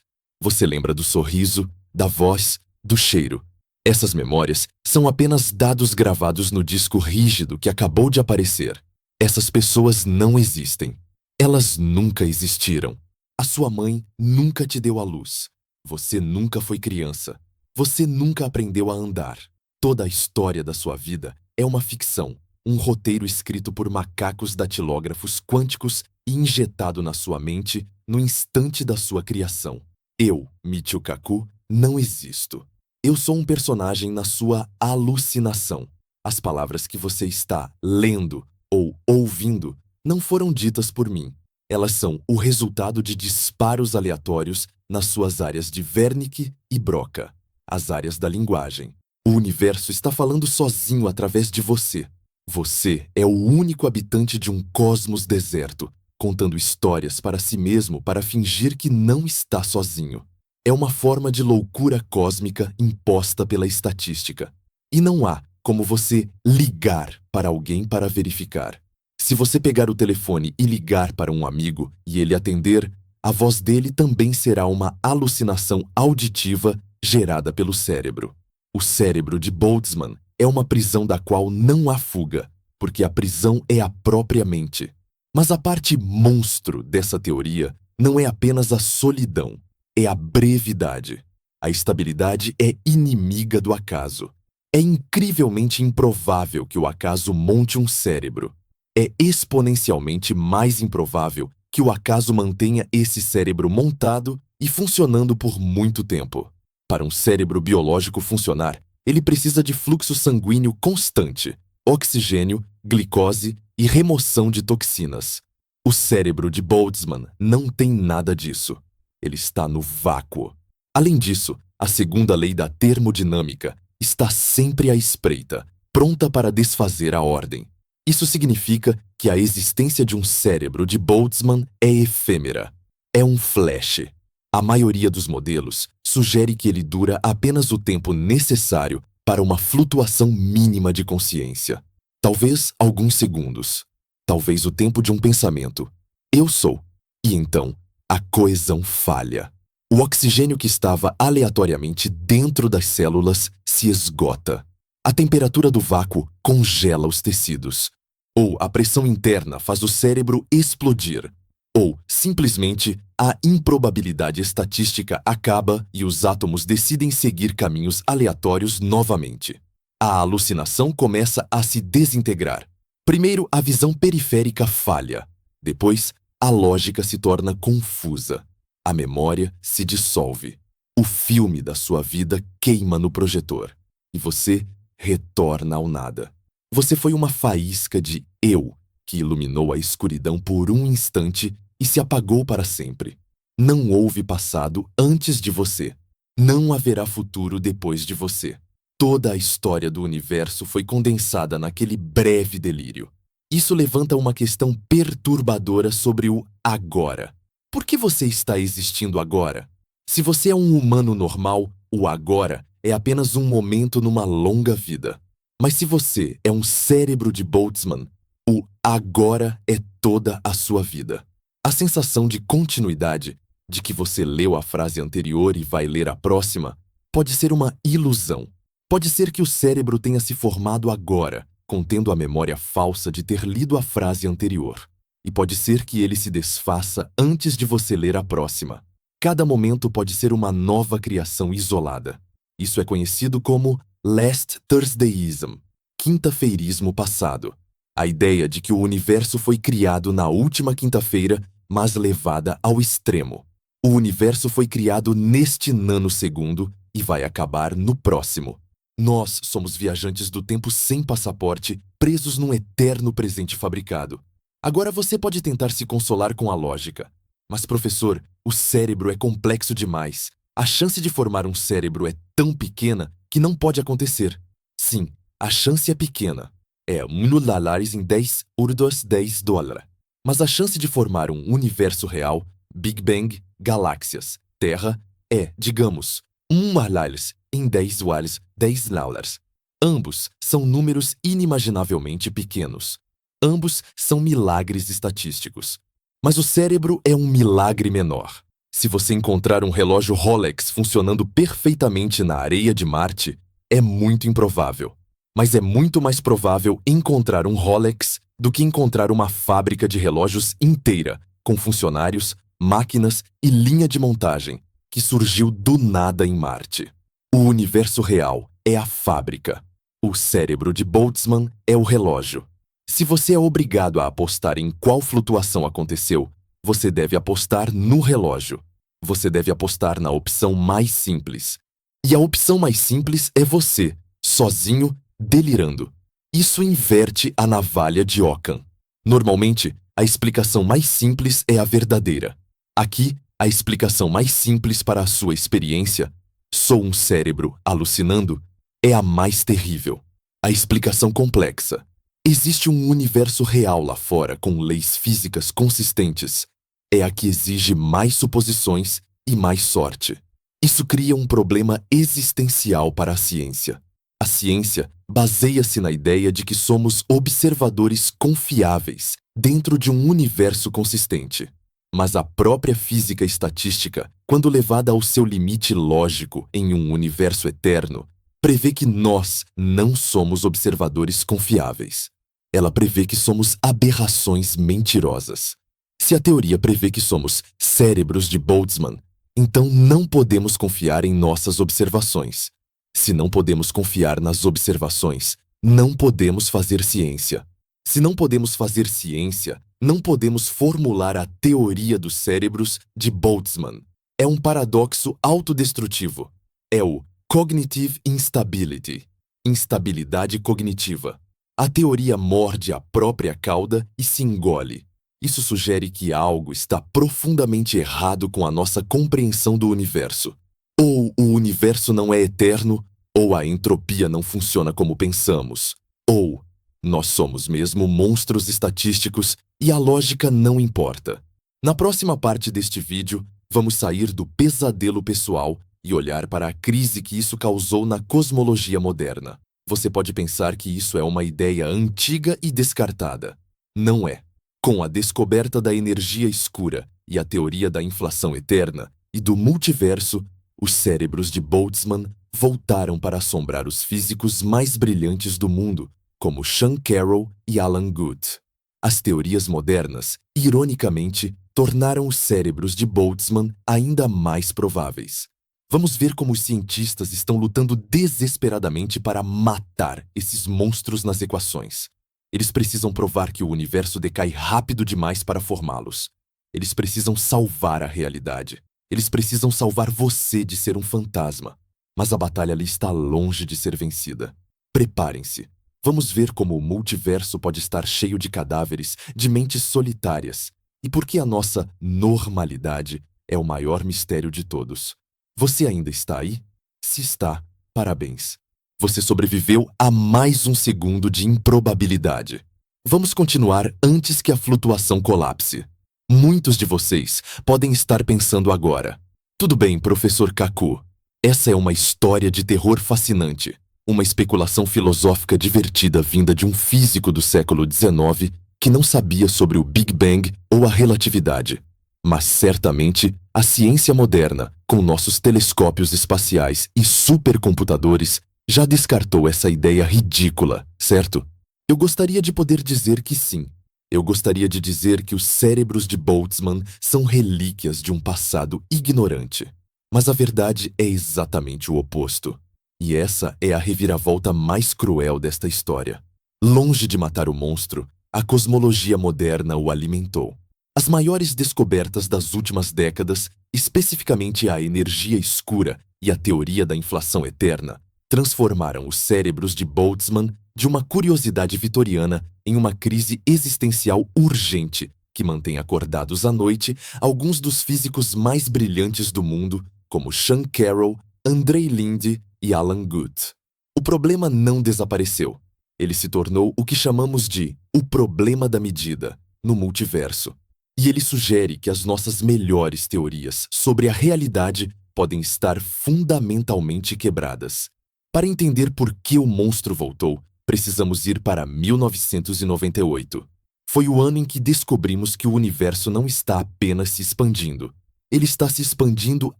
Você lembra do sorriso, da voz, do cheiro. Essas memórias são apenas dados gravados no disco rígido que acabou de aparecer. Essas pessoas não existem. Elas nunca existiram. A sua mãe nunca te deu à luz. Você nunca foi criança. Você nunca aprendeu a andar. Toda a história da sua vida é uma ficção, um roteiro escrito por macacos datilógrafos quânticos e injetado na sua mente no instante da sua criação. Eu, Michio Kaku, não existo. Eu sou um personagem na sua alucinação. As palavras que você está lendo ou ouvindo não foram ditas por mim. Elas são o resultado de disparos aleatórios nas suas áreas de Wernicke e Broca, as áreas da linguagem. O universo está falando sozinho através de você. Você é o único habitante de um cosmos deserto, contando histórias para si mesmo para fingir que não está sozinho. É uma forma de loucura cósmica imposta pela estatística. E não há como você ligar para alguém para verificar. Se você pegar o telefone e ligar para um amigo e ele atender, a voz dele também será uma alucinação auditiva gerada pelo cérebro. O cérebro de Boltzmann é uma prisão da qual não há fuga, porque a prisão é a própria mente. Mas a parte monstro dessa teoria não é apenas a solidão, é a brevidade. A estabilidade é inimiga do acaso. É incrivelmente improvável que o acaso monte um cérebro. É exponencialmente mais improvável que o acaso mantenha esse cérebro montado e funcionando por muito tempo. Para um cérebro biológico funcionar, ele precisa de fluxo sanguíneo constante, oxigênio, glicose e remoção de toxinas. O cérebro de Boltzmann não tem nada disso. Ele está no vácuo. Além disso, a segunda lei da termodinâmica está sempre à espreita, pronta para desfazer a ordem. Isso significa que a existência de um cérebro de Boltzmann é efêmera. É um flash. A maioria dos modelos sugere que ele dura apenas o tempo necessário para uma flutuação mínima de consciência. Talvez alguns segundos. Talvez o tempo de um pensamento. Eu sou. E então, a coesão falha. O oxigênio que estava aleatoriamente dentro das células se esgota. A temperatura do vácuo congela os tecidos. Ou a pressão interna faz o cérebro explodir. Ou, simplesmente, a improbabilidade estatística acaba e os átomos decidem seguir caminhos aleatórios novamente. A alucinação começa a se desintegrar. Primeiro, a visão periférica falha. Depois, a lógica se torna confusa. A memória se dissolve. O filme da sua vida queima no projetor. E você retorna ao nada. Você foi uma faísca de eu que iluminou a escuridão por um instante e se apagou para sempre. Não houve passado antes de você. Não haverá futuro depois de você. Toda a história do universo foi condensada naquele breve delírio. Isso levanta uma questão perturbadora sobre o agora. Por que você está existindo agora? Se você é um humano normal, o agora é apenas um momento numa longa vida. Mas se você é um cérebro de Boltzmann, o agora é toda a sua vida. A sensação de continuidade, de que você leu a frase anterior e vai ler a próxima, pode ser uma ilusão. Pode ser que o cérebro tenha se formado agora, contendo a memória falsa de ter lido a frase anterior. E pode ser que ele se desfaça antes de você ler a próxima. Cada momento pode ser uma nova criação isolada. Isso é conhecido como Last Thursdayism, quinta-feirismo passado. A ideia de que o universo foi criado na última quinta-feira, mas levada ao extremo. O universo foi criado neste nanosegundo e vai acabar no próximo. Nós somos viajantes do tempo sem passaporte, presos num eterno presente fabricado. Agora você pode tentar se consolar com a lógica. Mas, professor, o cérebro é complexo demais. A chance de formar um cérebro é tão pequena que não pode acontecer. Sim, a chance é pequena. É $1 em 10 urdos 10 dólares. Mas a chance de formar um universo real, Big Bang, galáxias, Terra, é, digamos, $1 em 10 wales 10 dólares. Ambos são números inimaginavelmente pequenos. Ambos são milagres estatísticos. Mas o cérebro é um milagre menor. Se você encontrar um relógio Rolex funcionando perfeitamente na areia de Marte, é muito improvável. Mas é muito mais provável encontrar um Rolex do que encontrar uma fábrica de relógios inteira, com funcionários, máquinas e linha de montagem, que surgiu do nada em Marte. O universo real é a fábrica. O cérebro de Boltzmann é o relógio. Se você é obrigado a apostar em qual flutuação aconteceu, você deve apostar no relógio. Você deve apostar na opção mais simples. E a opção mais simples é você, sozinho, delirando. Isso inverte a navalha de Ockham. Normalmente, a explicação mais simples é a verdadeira. Aqui, a explicação mais simples para a sua experiência, sou um cérebro alucinando, é a mais terrível. A explicação complexa. Existe um universo real lá fora com leis físicas consistentes. É a que exige mais suposições e mais sorte. Isso cria um problema existencial para a ciência. A ciência baseia-se na ideia de que somos observadores confiáveis dentro de um universo consistente. Mas a própria física estatística, quando levada ao seu limite lógico em um universo eterno, prevê que nós não somos observadores confiáveis. Ela prevê que somos aberrações mentirosas. Se a teoria prevê que somos cérebros de Boltzmann, então não podemos confiar em nossas observações. Se não podemos confiar nas observações, não podemos fazer ciência. Se não podemos fazer ciência, não podemos formular a teoria dos cérebros de Boltzmann. É um paradoxo autodestrutivo. É o cognitive instability, instabilidade cognitiva. A teoria morde a própria cauda e se engole. Isso sugere que algo está profundamente errado com a nossa compreensão do universo. Ou o universo não é eterno, ou a entropia não funciona como pensamos, ou nós somos mesmo monstros estatísticos e a lógica não importa. Na próxima parte deste vídeo, vamos sair do pesadelo pessoal e olhar para a crise que isso causou na cosmologia moderna. Você pode pensar que isso é uma ideia antiga e descartada. Não é. Com a descoberta da energia escura e a teoria da inflação eterna e do multiverso, os cérebros de Boltzmann voltaram para assombrar os físicos mais brilhantes do mundo, como Sean Carroll e Alan Guth. As teorias modernas, ironicamente, tornaram os cérebros de Boltzmann ainda mais prováveis. Vamos ver como os cientistas estão lutando desesperadamente para matar esses monstros nas equações. Eles precisam provar que o universo decai rápido demais para formá-los. Eles precisam salvar a realidade. Eles precisam salvar você de ser um fantasma. Mas a batalha ali está longe de ser vencida. Preparem-se. Vamos ver como o multiverso pode estar cheio de cadáveres, de mentes solitárias, e por que a nossa normalidade é o maior mistério de todos. Você ainda está aí? Se está, parabéns. Você sobreviveu a mais um segundo de improbabilidade. Vamos continuar antes que a flutuação colapse. Muitos de vocês podem estar pensando agora: tudo bem, professor Kaku. Essa é uma história de terror fascinante. Uma especulação filosófica divertida vinda de um físico do século XIX que não sabia sobre o Big Bang ou a relatividade. Mas certamente, a ciência moderna, com nossos telescópios espaciais e supercomputadores, já descartou essa ideia ridícula, certo? Eu gostaria de poder dizer que sim. Eu gostaria de dizer que os cérebros de Boltzmann são relíquias de um passado ignorante. Mas a verdade é exatamente o oposto. E essa é a reviravolta mais cruel desta história. Longe de matar o monstro, a cosmologia moderna o alimentou. As maiores descobertas das últimas décadas, especificamente a energia escura e a teoria da inflação eterna, transformaram os cérebros de Boltzmann de uma curiosidade vitoriana em uma crise existencial urgente que mantém acordados à noite alguns dos físicos mais brilhantes do mundo, como Sean Carroll, Andrei Linde e Alan Guth. O problema não desapareceu. Ele se tornou o que chamamos de o problema da medida, no multiverso. E ele sugere que as nossas melhores teorias sobre a realidade podem estar fundamentalmente quebradas. Para entender por que o monstro voltou, precisamos ir para 1998. Foi o ano em que descobrimos que o universo não está apenas se expandindo. Ele está se expandindo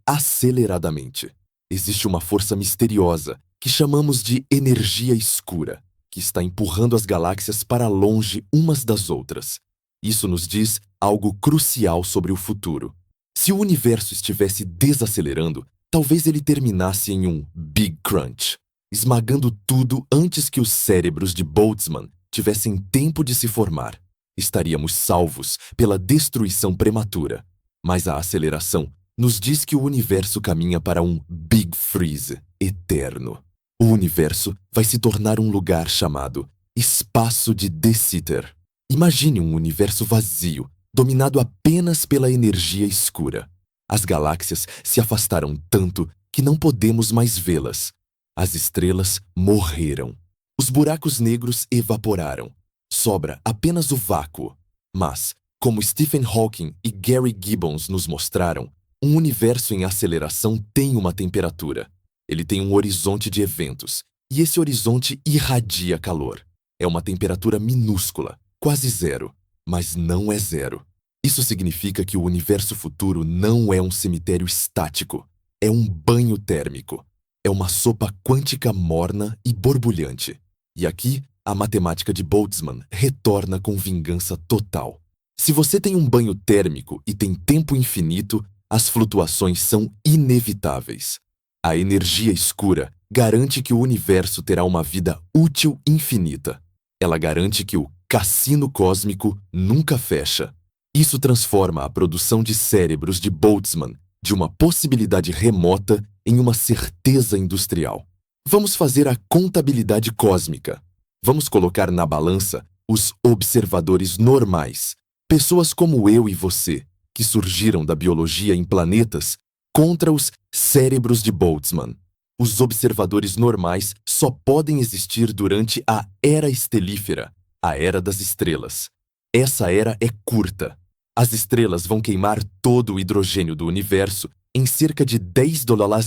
aceleradamente. Existe uma força misteriosa que chamamos de energia escura, que está empurrando as galáxias para longe umas das outras. Isso nos diz algo crucial sobre o futuro. Se o universo estivesse desacelerando, talvez ele terminasse em um Big Crunch, esmagando tudo antes que os cérebros de Boltzmann tivessem tempo de se formar. Estaríamos salvos pela destruição prematura. Mas a aceleração nos diz que o universo caminha para um Big Freeze eterno. O universo vai se tornar um lugar chamado espaço de De Sitter. Imagine um universo vazio, dominado apenas pela energia escura. As galáxias se afastaram tanto que não podemos mais vê-las. As estrelas morreram. Os buracos negros evaporaram. Sobra apenas o vácuo. Mas, como Stephen Hawking e Gary Gibbons nos mostraram, um universo em aceleração tem uma temperatura. Ele tem um horizonte de eventos, e esse horizonte irradia calor. É uma temperatura minúscula, quase zero, mas não é zero. Isso significa que o universo futuro não é um cemitério estático, é um banho térmico. É uma sopa quântica morna e borbulhante. E aqui, a matemática de Boltzmann retorna com vingança total. Se você tem um banho térmico e tem tempo infinito, as flutuações são inevitáveis. A energia escura garante que o universo terá uma vida útil infinita. Ela garante que o cassino cósmico nunca fecha. Isso transforma a produção de cérebros de Boltzmann de uma possibilidade remota em uma certeza industrial. Vamos fazer a contabilidade cósmica. Vamos colocar na balança os observadores normais, pessoas como eu e você, que surgiram da biologia em planetas, contra os cérebros de Boltzmann. Os observadores normais só podem existir durante a Era Estelífera, a Era das Estrelas. Essa era é curta. As estrelas vão queimar todo o hidrogênio do universo em cerca de 10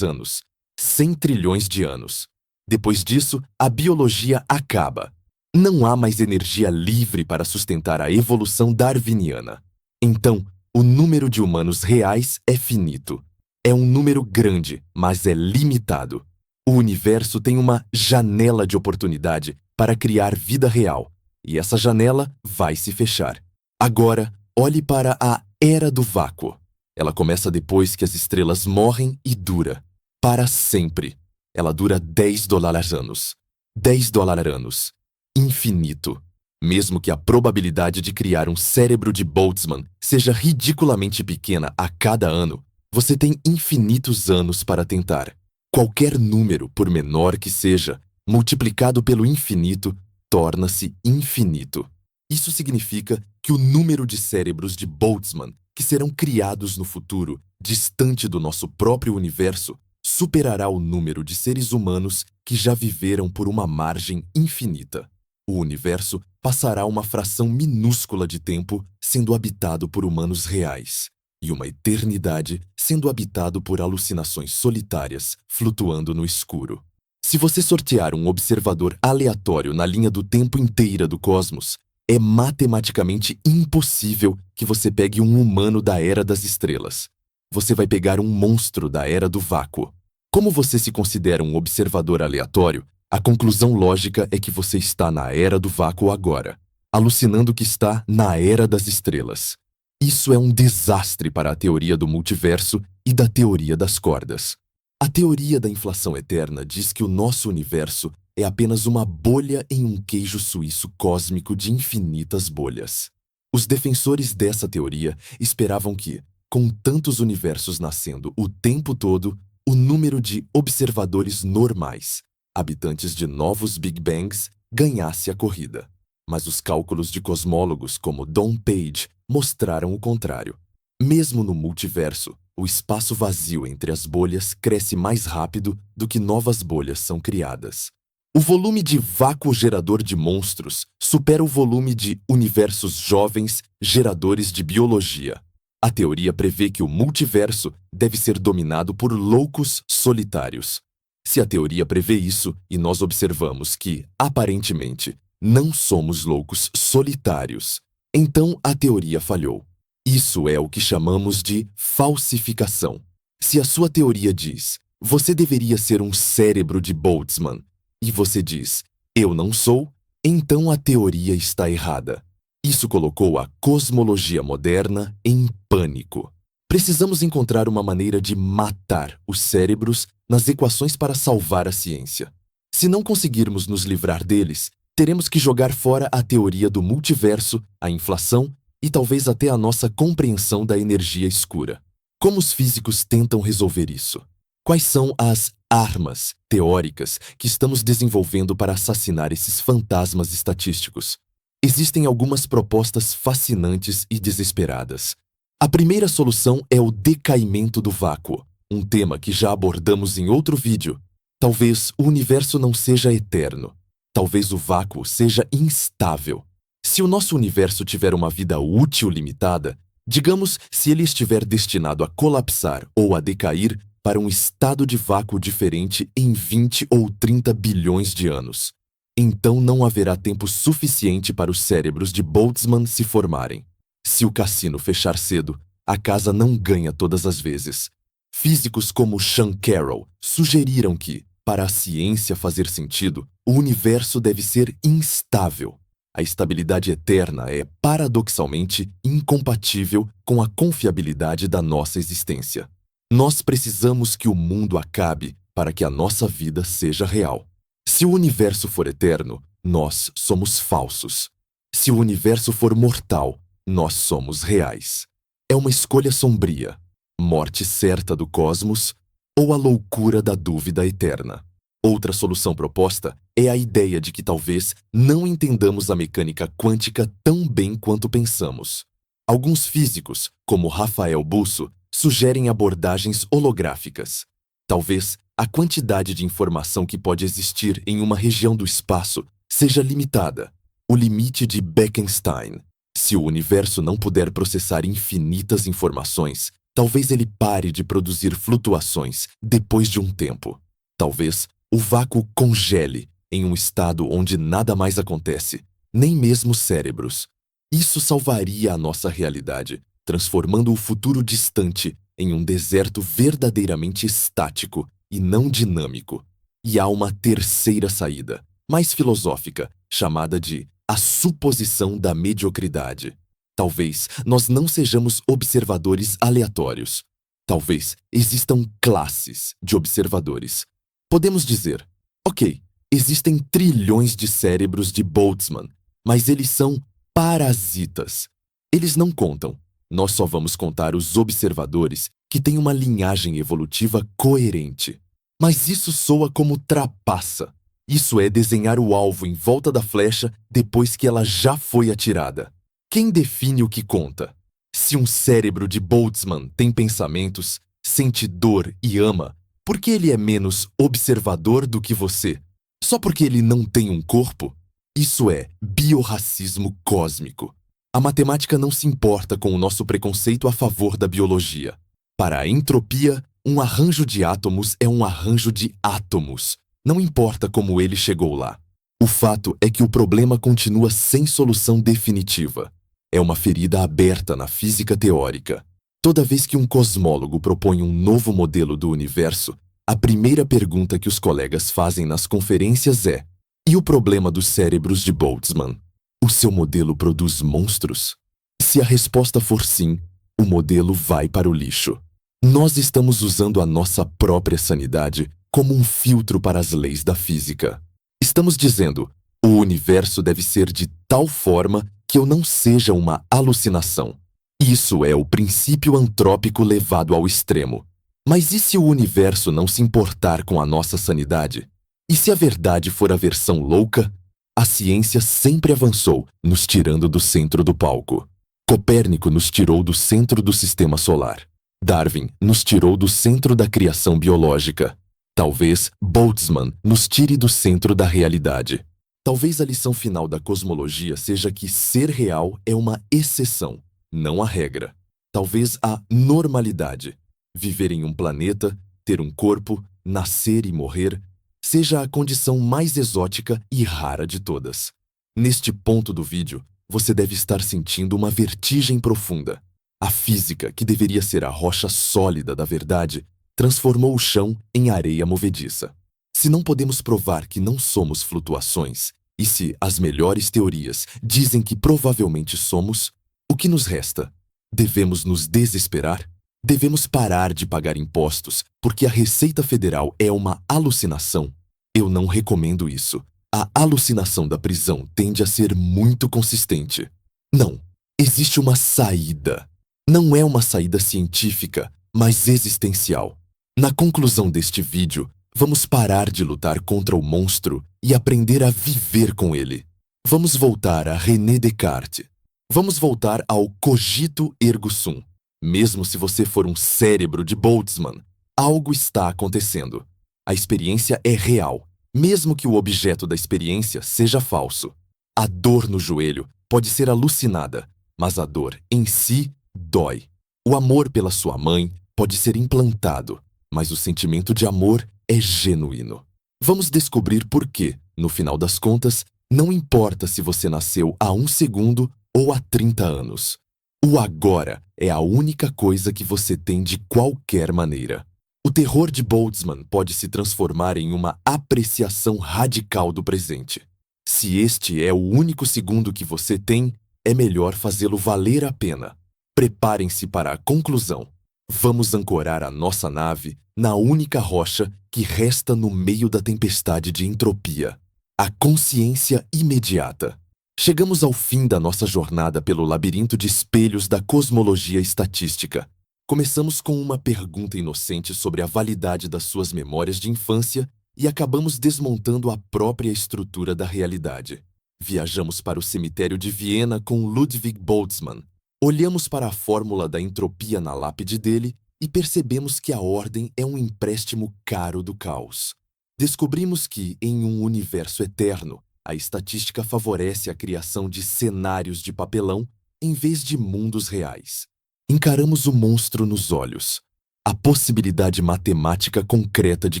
anos, 100 trilhões de anos. Depois disso, a biologia acaba. Não há mais energia livre para sustentar a evolução darwiniana. Então, o número de humanos reais é finito. É um número grande, mas é limitado. O universo tem uma janela de oportunidade para criar vida real, e essa janela vai se fechar. Agora, olhe para a Era do Vácuo. Ela começa depois que as estrelas morrem e dura. Para sempre. Ela dura 10 anos. 10 anos. Infinito. Mesmo que a probabilidade de criar um cérebro de Boltzmann seja ridiculamente pequena a cada ano, você tem infinitos anos para tentar. Qualquer número, por menor que seja, multiplicado pelo infinito, torna-se infinito. Isso significa que o número de cérebros de Boltzmann que serão criados no futuro, distante do nosso próprio universo, superará o número de seres humanos que já viveram por uma margem infinita. O universo passará uma fração minúscula de tempo sendo habitado por humanos reais, e uma eternidade sendo habitado por alucinações solitárias flutuando no escuro. Se você sortear um observador aleatório na linha do tempo inteira do cosmos, é matematicamente impossível que você pegue um humano da Era das Estrelas. Você vai pegar um monstro da Era do Vácuo. Como você se considera um observador aleatório, a conclusão lógica é que você está na Era do Vácuo agora, alucinando que está na Era das Estrelas. Isso é um desastre para a teoria do multiverso e da teoria das cordas. A teoria da inflação eterna diz que o nosso universo é apenas uma bolha em um queijo suíço cósmico de infinitas bolhas. Os defensores dessa teoria esperavam que, com tantos universos nascendo o tempo todo, o número de observadores normais, habitantes de novos Big Bangs, ganhasse a corrida. Mas os cálculos de cosmólogos como Don Page mostraram o contrário. Mesmo no multiverso, o espaço vazio entre as bolhas cresce mais rápido do que novas bolhas são criadas. O volume de vácuo gerador de monstros supera o volume de universos jovens geradores de biologia. A teoria prevê que o multiverso deve ser dominado por loucos solitários. Se a teoria prevê isso e nós observamos que, aparentemente, não somos loucos solitários, então a teoria falhou. Isso é o que chamamos de falsificação. Se a sua teoria diz, você deveria ser um cérebro de Boltzmann, e você diz, eu não sou, então a teoria está errada. Isso colocou a cosmologia moderna em pânico. Precisamos encontrar uma maneira de matar os cérebros nas equações para salvar a ciência. Se não conseguirmos nos livrar deles, teremos que jogar fora a teoria do multiverso, a inflação e talvez até a nossa compreensão da energia escura. Como os físicos tentam resolver isso? Quais são as armas teóricas que estamos desenvolvendo para assassinar esses fantasmas estatísticos? Existem algumas propostas fascinantes e desesperadas. A primeira solução é o decaimento do vácuo, um tema que já abordamos em outro vídeo. Talvez o universo não seja eterno. Talvez o vácuo seja instável. Se o nosso universo tiver uma vida útil limitada, digamos se ele estiver destinado a colapsar ou a decair para um estado de vácuo diferente em 20 ou 30 bilhões de anos, então não haverá tempo suficiente para os cérebros de Boltzmann se formarem. Se o cassino fechar cedo, a casa não ganha todas as vezes. Físicos como Sean Carroll sugeriram que, para a ciência fazer sentido, o universo deve ser instável. A estabilidade eterna é, paradoxalmente, incompatível com a confiabilidade da nossa existência. Nós precisamos que o mundo acabe para que a nossa vida seja real. Se o universo for eterno, nós somos falsos. Se o universo for mortal, nós somos reais. É uma escolha sombria, morte certa do cosmos ou a loucura da dúvida eterna. Outra solução proposta é a ideia de que talvez não entendamos a mecânica quântica tão bem quanto pensamos. Alguns físicos, como Rafael Busso, sugerem abordagens holográficas. Talvez a quantidade de informação que pode existir em uma região do espaço seja limitada, o limite de Bekenstein. Se o universo não puder processar infinitas informações, talvez ele pare de produzir flutuações depois de um tempo. Talvez o vácuo congele em um estado onde nada mais acontece, nem mesmo cérebros. Isso salvaria a nossa realidade, transformando o futuro distante em um deserto verdadeiramente estático e não dinâmico. E há uma terceira saída, mais filosófica, chamada de a suposição da mediocridade. Talvez nós não sejamos observadores aleatórios. Talvez existam classes de observadores. Podemos dizer, ok, existem trilhões de cérebros de Boltzmann, mas eles são parasitas. Eles não contam. Nós só vamos contar os observadores que têm uma linhagem evolutiva coerente. Mas isso soa como trapaça. Isso é desenhar o alvo em volta da flecha depois que ela já foi atirada. Quem define o que conta? Se um cérebro de Boltzmann tem pensamentos, sente dor e ama, por que ele é menos observador do que você? Só porque ele não tem um corpo? Isso é biorracismo cósmico. A matemática não se importa com o nosso preconceito a favor da biologia. Para a entropia, um arranjo de átomos é um arranjo de átomos. Não importa como ele chegou lá. O fato é que o problema continua sem solução definitiva. É uma ferida aberta na física teórica. Toda vez que um cosmólogo propõe um novo modelo do universo, a primeira pergunta que os colegas fazem nas conferências é: e o problema dos cérebros de Boltzmann? O seu modelo produz monstros? Se a resposta for sim, o modelo vai para o lixo. Nós estamos usando a nossa própria sanidade como um filtro para as leis da física. Estamos dizendo, o universo deve ser de tal forma que eu não seja uma alucinação. Isso é o princípio antrópico levado ao extremo. Mas e se o universo não se importar com a nossa sanidade? E se a verdade for a versão louca? A ciência sempre avançou, nos tirando do centro do palco. Copérnico nos tirou do centro do sistema solar. Darwin nos tirou do centro da criação biológica. Talvez Boltzmann nos tire do centro da realidade. Talvez a lição final da cosmologia seja que ser real é uma exceção, não a regra. Talvez a normalidade, viver em um planeta, ter um corpo, nascer e morrer, seja a condição mais exótica e rara de todas. Neste ponto do vídeo, você deve estar sentindo uma vertigem profunda. A física, que deveria ser a rocha sólida da verdade, transformou o chão em areia movediça. Se não podemos provar que não somos flutuações, e se as melhores teorias dizem que provavelmente somos, o que nos resta? Devemos nos desesperar? Devemos parar de pagar impostos porque a Receita Federal é uma alucinação? Eu não recomendo isso. A alucinação da prisão tende a ser muito consistente. Não, existe uma saída. Não é uma saída científica, mas existencial. Na conclusão deste vídeo, vamos parar de lutar contra o monstro e aprender a viver com ele. Vamos voltar a René Descartes. Vamos voltar ao cogito ergo sum. Mesmo se você for um cérebro de Boltzmann, algo está acontecendo. A experiência é real, mesmo que o objeto da experiência seja falso. A dor no joelho pode ser alucinada, mas a dor em si dói. O amor pela sua mãe pode ser implantado, mas o sentimento de amor é genuíno. Vamos descobrir por que, no final das contas, não importa se você nasceu há 1 segundo ou há 30 anos. O agora é a única coisa que você tem de qualquer maneira. O terror de Boltzmann pode se transformar em uma apreciação radical do presente. Se este é o único segundo que você tem, é melhor fazê-lo valer a pena. Preparem-se para a conclusão. Vamos ancorar a nossa nave na única rocha que resta no meio da tempestade de entropia: a consciência imediata. Chegamos ao fim da nossa jornada pelo labirinto de espelhos da cosmologia estatística. Começamos com uma pergunta inocente sobre a validade das suas memórias de infância e acabamos desmontando a própria estrutura da realidade. Viajamos para o cemitério de Viena com Ludwig Boltzmann. Olhamos para a fórmula da entropia na lápide dele e percebemos que a ordem é um empréstimo caro do caos. Descobrimos que, em um universo eterno, a estatística favorece a criação de cenários de papelão em vez de mundos reais. Encaramos o monstro nos olhos. A possibilidade matemática concreta de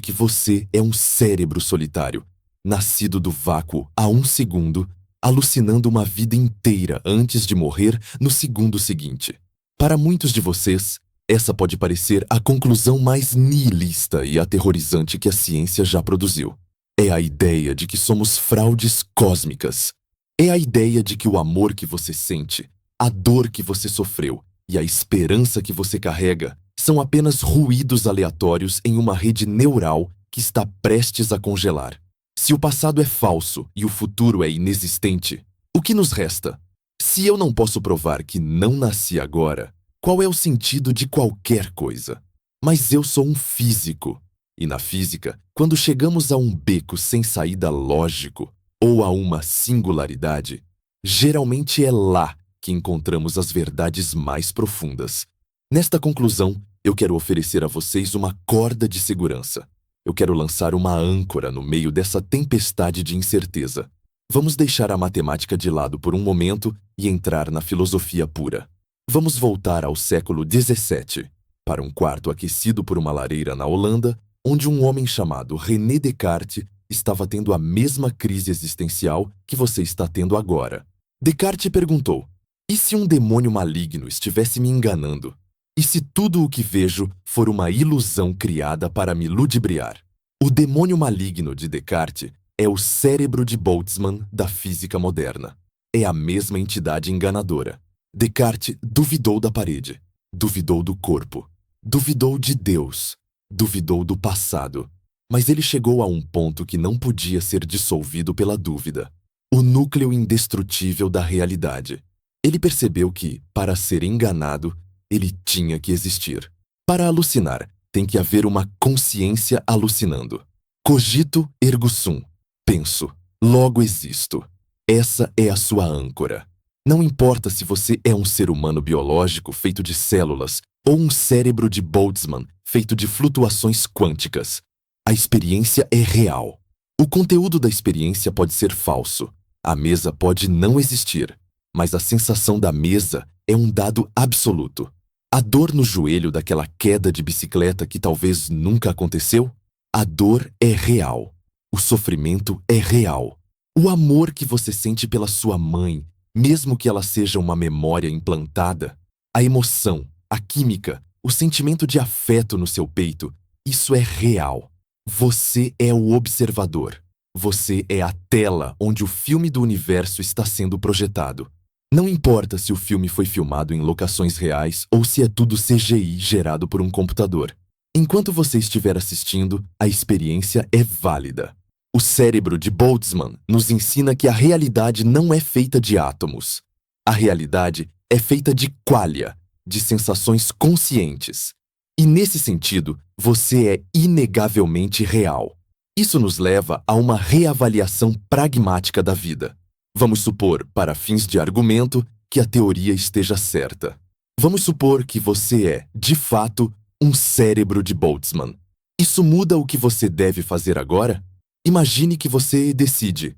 que você é um cérebro solitário, nascido do vácuo há 1 segundo, alucinando uma vida inteira antes de morrer no segundo seguinte. Para muitos de vocês, essa pode parecer a conclusão mais nihilista e aterrorizante que a ciência já produziu. É a ideia de que somos fraudes cósmicas. É a ideia de que o amor que você sente, a dor que você sofreu e a esperança que você carrega são apenas ruídos aleatórios em uma rede neural que está prestes a congelar. Se o passado é falso e o futuro é inexistente, o que nos resta? Se eu não posso provar que não nasci agora, qual é o sentido de qualquer coisa? Mas eu sou um físico. E na física, quando chegamos a um beco sem saída lógico ou a uma singularidade, geralmente é lá que encontramos as verdades mais profundas. Nesta conclusão, eu quero oferecer a vocês uma corda de segurança. Eu quero lançar uma âncora no meio dessa tempestade de incerteza. Vamos deixar a matemática de lado por um momento e entrar na filosofia pura. Vamos voltar ao século XVII, para um quarto aquecido por uma lareira na Holanda, onde um homem chamado René Descartes estava tendo a mesma crise existencial que você está tendo agora. Descartes perguntou: e se um demônio maligno estivesse me enganando? E se tudo o que vejo for uma ilusão criada para me ludibriar? O demônio maligno de Descartes é o cérebro de Boltzmann da física moderna. É a mesma entidade enganadora. Descartes duvidou da parede, duvidou do corpo, duvidou de Deus, duvidou do passado. Mas ele chegou a um ponto que não podia ser dissolvido pela dúvida: o núcleo indestrutível da realidade. Ele percebeu que, para ser enganado, ele tinha que existir. Para alucinar, tem que haver uma consciência alucinando. Cogito ergo sum. Penso, logo existo. Essa é a sua âncora. Não importa se você é um ser humano biológico feito de células ou um cérebro de Boltzmann feito de flutuações quânticas. A experiência é real. O conteúdo da experiência pode ser falso. A mesa pode não existir. Mas a sensação da mesa é um dado absoluto. A dor no joelho daquela queda de bicicleta que talvez nunca aconteceu? A dor é real. O sofrimento é real. O amor que você sente pela sua mãe, mesmo que ela seja uma memória implantada, a emoção, a química, o sentimento de afeto no seu peito, isso é real. Você é o observador. Você é a tela onde o filme do universo está sendo projetado. Não importa se o filme foi filmado em locações reais ou se é tudo CGI gerado por um computador. Enquanto você estiver assistindo, a experiência é válida. O cérebro de Boltzmann nos ensina que a realidade não é feita de átomos. A realidade é feita de qualia, de sensações conscientes. E nesse sentido, você é inegavelmente real. Isso nos leva a uma reavaliação pragmática da vida. Vamos supor, para fins de argumento, que a teoria esteja certa. Vamos supor que você é, de fato, um cérebro de Boltzmann. Isso muda o que você deve fazer agora? Imagine que você decide: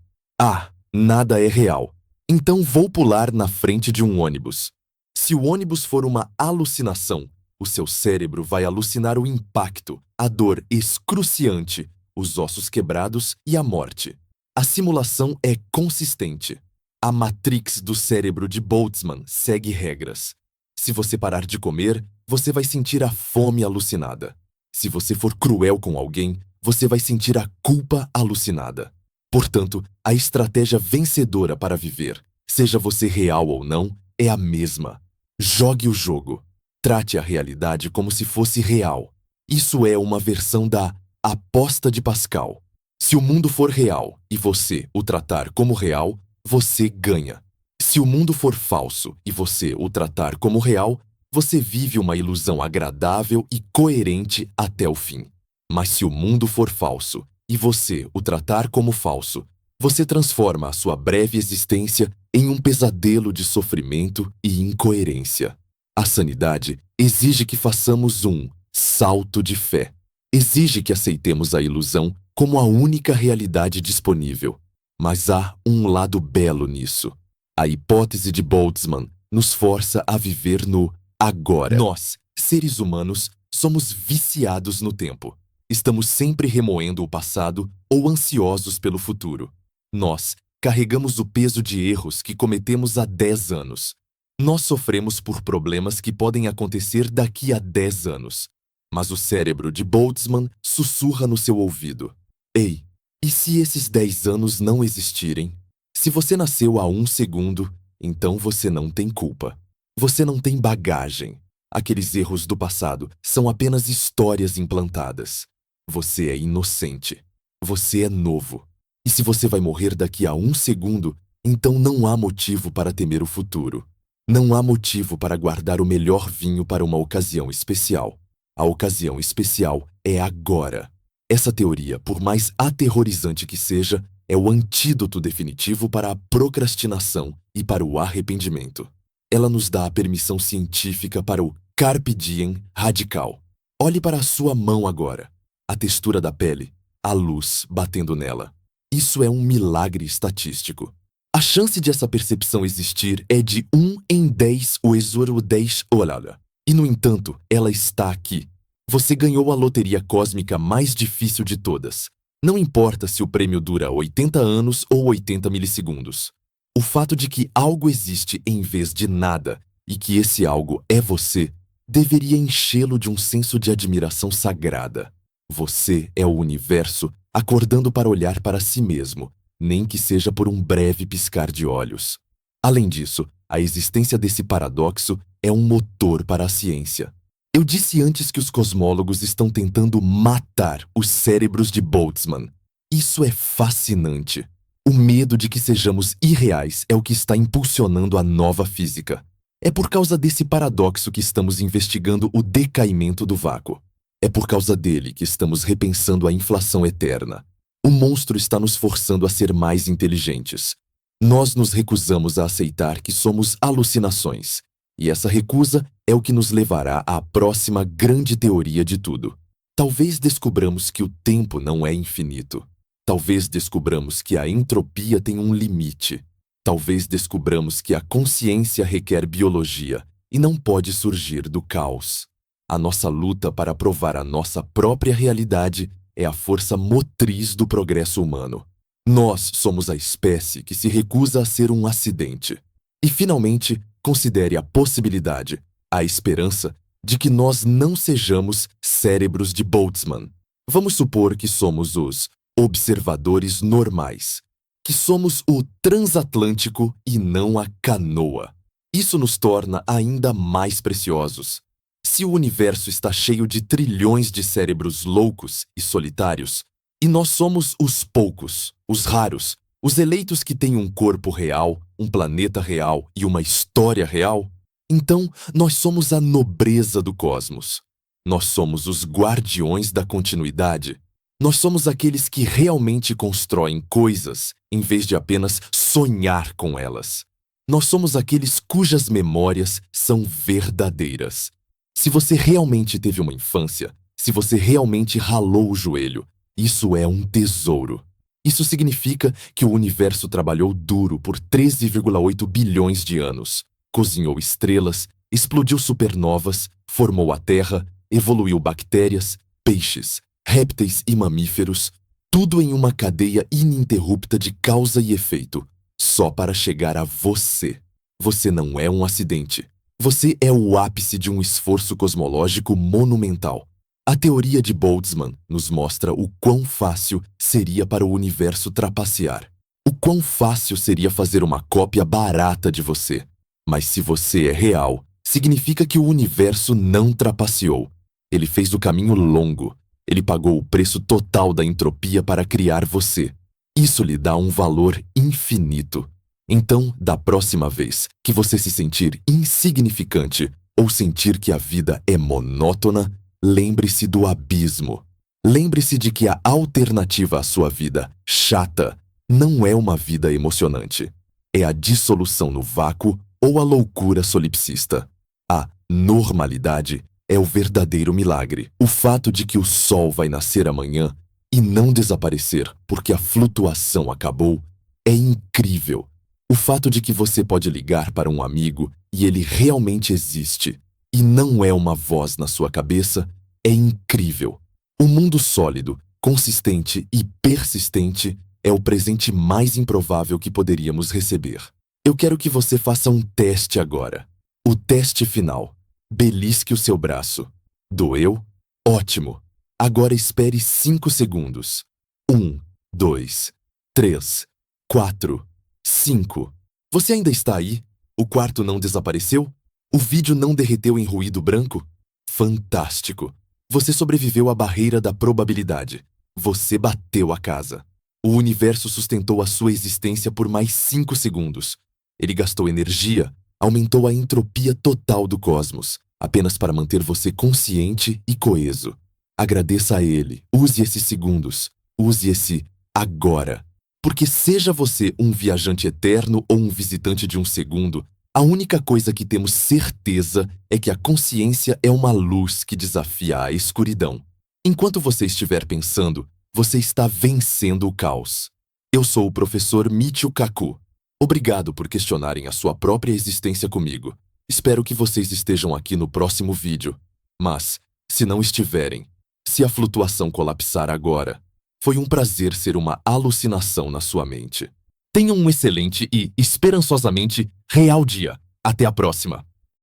nada é real, então vou pular na frente de um ônibus. Se o ônibus for uma alucinação, o seu cérebro vai alucinar o impacto, a dor excruciante, os ossos quebrados e a morte. A simulação é consistente. A matrix do cérebro de Boltzmann segue regras. Se você parar de comer, você vai sentir a fome alucinada. Se você for cruel com alguém, você vai sentir a culpa alucinada. Portanto, a estratégia vencedora para viver, seja você real ou não, é a mesma. Jogue o jogo. Trate a realidade como se fosse real. Isso é uma versão da aposta de Pascal. Se o mundo for real e você o tratar como real, você ganha. Se o mundo for falso e você o tratar como real, você vive uma ilusão agradável e coerente até o fim. Mas se o mundo for falso e você o tratar como falso, você transforma a sua breve existência em um pesadelo de sofrimento e incoerência. A sanidade exige que façamos um salto de fé. Exige que aceitemos a ilusão como a única realidade disponível. Mas há um lado belo nisso. A hipótese de Boltzmann nos força a viver no agora. Nós, seres humanos, somos viciados no tempo. Estamos sempre remoendo o passado ou ansiosos pelo futuro. Nós carregamos o peso de erros que cometemos há 10 anos. Nós sofremos por problemas que podem acontecer daqui a 10 anos. Mas o cérebro de Boltzmann sussurra no seu ouvido: Ei, e se esses 10 anos não existirem? Se você nasceu há 1 segundo, então você não tem culpa. Você não tem bagagem. Aqueles erros do passado são apenas histórias implantadas. Você é inocente. Você é novo. E se você vai morrer daqui a 1 segundo, então não há motivo para temer o futuro. Não há motivo para guardar o melhor vinho para uma ocasião especial. A ocasião especial é agora. Essa teoria, por mais aterrorizante que seja, é o antídoto definitivo para a procrastinação e para o arrependimento. Ela nos dá a permissão científica para o carpe diem radical. Olhe para a sua mão agora. A textura da pele, a luz batendo nela. Isso é um milagre estatístico. A chance de essa percepção existir é de 1 em 10 vezes 10 olhada. E, no entanto, ela está aqui. Você ganhou a loteria cósmica mais difícil de todas. Não importa se o prêmio dura 80 anos ou 80 milissegundos. O fato de que algo existe em vez de nada e que esse algo é você, deveria enchê-lo de um senso de admiração sagrada. Você é o universo acordando para olhar para si mesmo, nem que seja por um breve piscar de olhos. Além disso, a existência desse paradoxo é um motor para a ciência. Eu disse antes que os cosmólogos estão tentando matar os cérebros de Boltzmann. Isso é fascinante. O medo de que sejamos irreais é o que está impulsionando a nova física. É por causa desse paradoxo que estamos investigando o decaimento do vácuo. É por causa dele que estamos repensando a inflação eterna. O monstro está nos forçando a ser mais inteligentes. Nós nos recusamos a aceitar que somos alucinações. E essa recusa é o que nos levará à próxima grande teoria de tudo. Talvez descubramos que o tempo não é infinito. Talvez descubramos que a entropia tem um limite. Talvez descubramos que a consciência requer biologia e não pode surgir do caos. A nossa luta para provar a nossa própria realidade é a força motriz do progresso humano. Nós somos a espécie que se recusa a ser um acidente. E, finalmente, considere a possibilidade. A esperança de que nós não sejamos cérebros de Boltzmann. Vamos supor que somos os observadores normais, que somos o transatlântico e não a canoa. Isso nos torna ainda mais preciosos. Se o universo está cheio de trilhões de cérebros loucos e solitários, e nós somos os poucos, os raros, os eleitos que têm um corpo real, um planeta real e uma história real, então nós somos a nobreza do cosmos. Nós somos os guardiões da continuidade. Nós somos aqueles que realmente constroem coisas em vez de apenas sonhar com elas. Nós somos aqueles cujas memórias são verdadeiras. Se você realmente teve uma infância, se você realmente ralou o joelho, isso é um tesouro. Isso significa que o universo trabalhou duro por 13,8 bilhões de anos, cozinhou estrelas, explodiu supernovas, formou a Terra, evoluiu bactérias, peixes, répteis e mamíferos, tudo em uma cadeia ininterrupta de causa e efeito, só para chegar a você. Você não é um acidente. Você é o ápice de um esforço cosmológico monumental. A teoria de Boltzmann nos mostra o quão fácil seria para o universo trapacear. O quão fácil seria fazer uma cópia barata de você. Mas se você é real, significa que o universo não trapaceou. Ele fez o caminho longo. Ele pagou o preço total da entropia para criar você. Isso lhe dá um valor infinito. Então, da próxima vez que você se sentir insignificante ou sentir que a vida é monótona, lembre-se do abismo. Lembre-se de que a alternativa à sua vida chata não é uma vida emocionante. É a dissolução no vácuo ou a loucura solipsista. A normalidade é o verdadeiro milagre. O fato de que o sol vai nascer amanhã e não desaparecer porque a flutuação acabou é incrível. O fato de que você pode ligar para um amigo e ele realmente existe e não é uma voz na sua cabeça é incrível. O mundo sólido, consistente e persistente é o presente mais improvável que poderíamos receber. Eu quero que você faça um teste agora. O teste final. Belisque o seu braço. Doeu? Ótimo. Agora espere 5 segundos. 1, 2, 3, 4, 5. Você ainda está aí? O quarto não desapareceu? O vídeo não derreteu em ruído branco? Fantástico! Você sobreviveu à barreira da probabilidade. Você bateu a casa. O universo sustentou a sua existência por mais 5 segundos. Ele gastou energia, aumentou a entropia total do cosmos, apenas para manter você consciente e coeso. Agradeça a ele. Use esses segundos. Use esse agora. Porque seja você um viajante eterno ou um visitante de um segundo, a única coisa que temos certeza é que a consciência é uma luz que desafia a escuridão. Enquanto você estiver pensando, você está vencendo o caos. Eu sou o professor Michio Kaku. Obrigado por questionarem a sua própria existência comigo. Espero que vocês estejam aqui no próximo vídeo. Mas, se não estiverem, se a flutuação colapsar agora, foi um prazer ser uma alucinação na sua mente. Tenham um excelente e, esperançosamente, real dia. Até a próxima!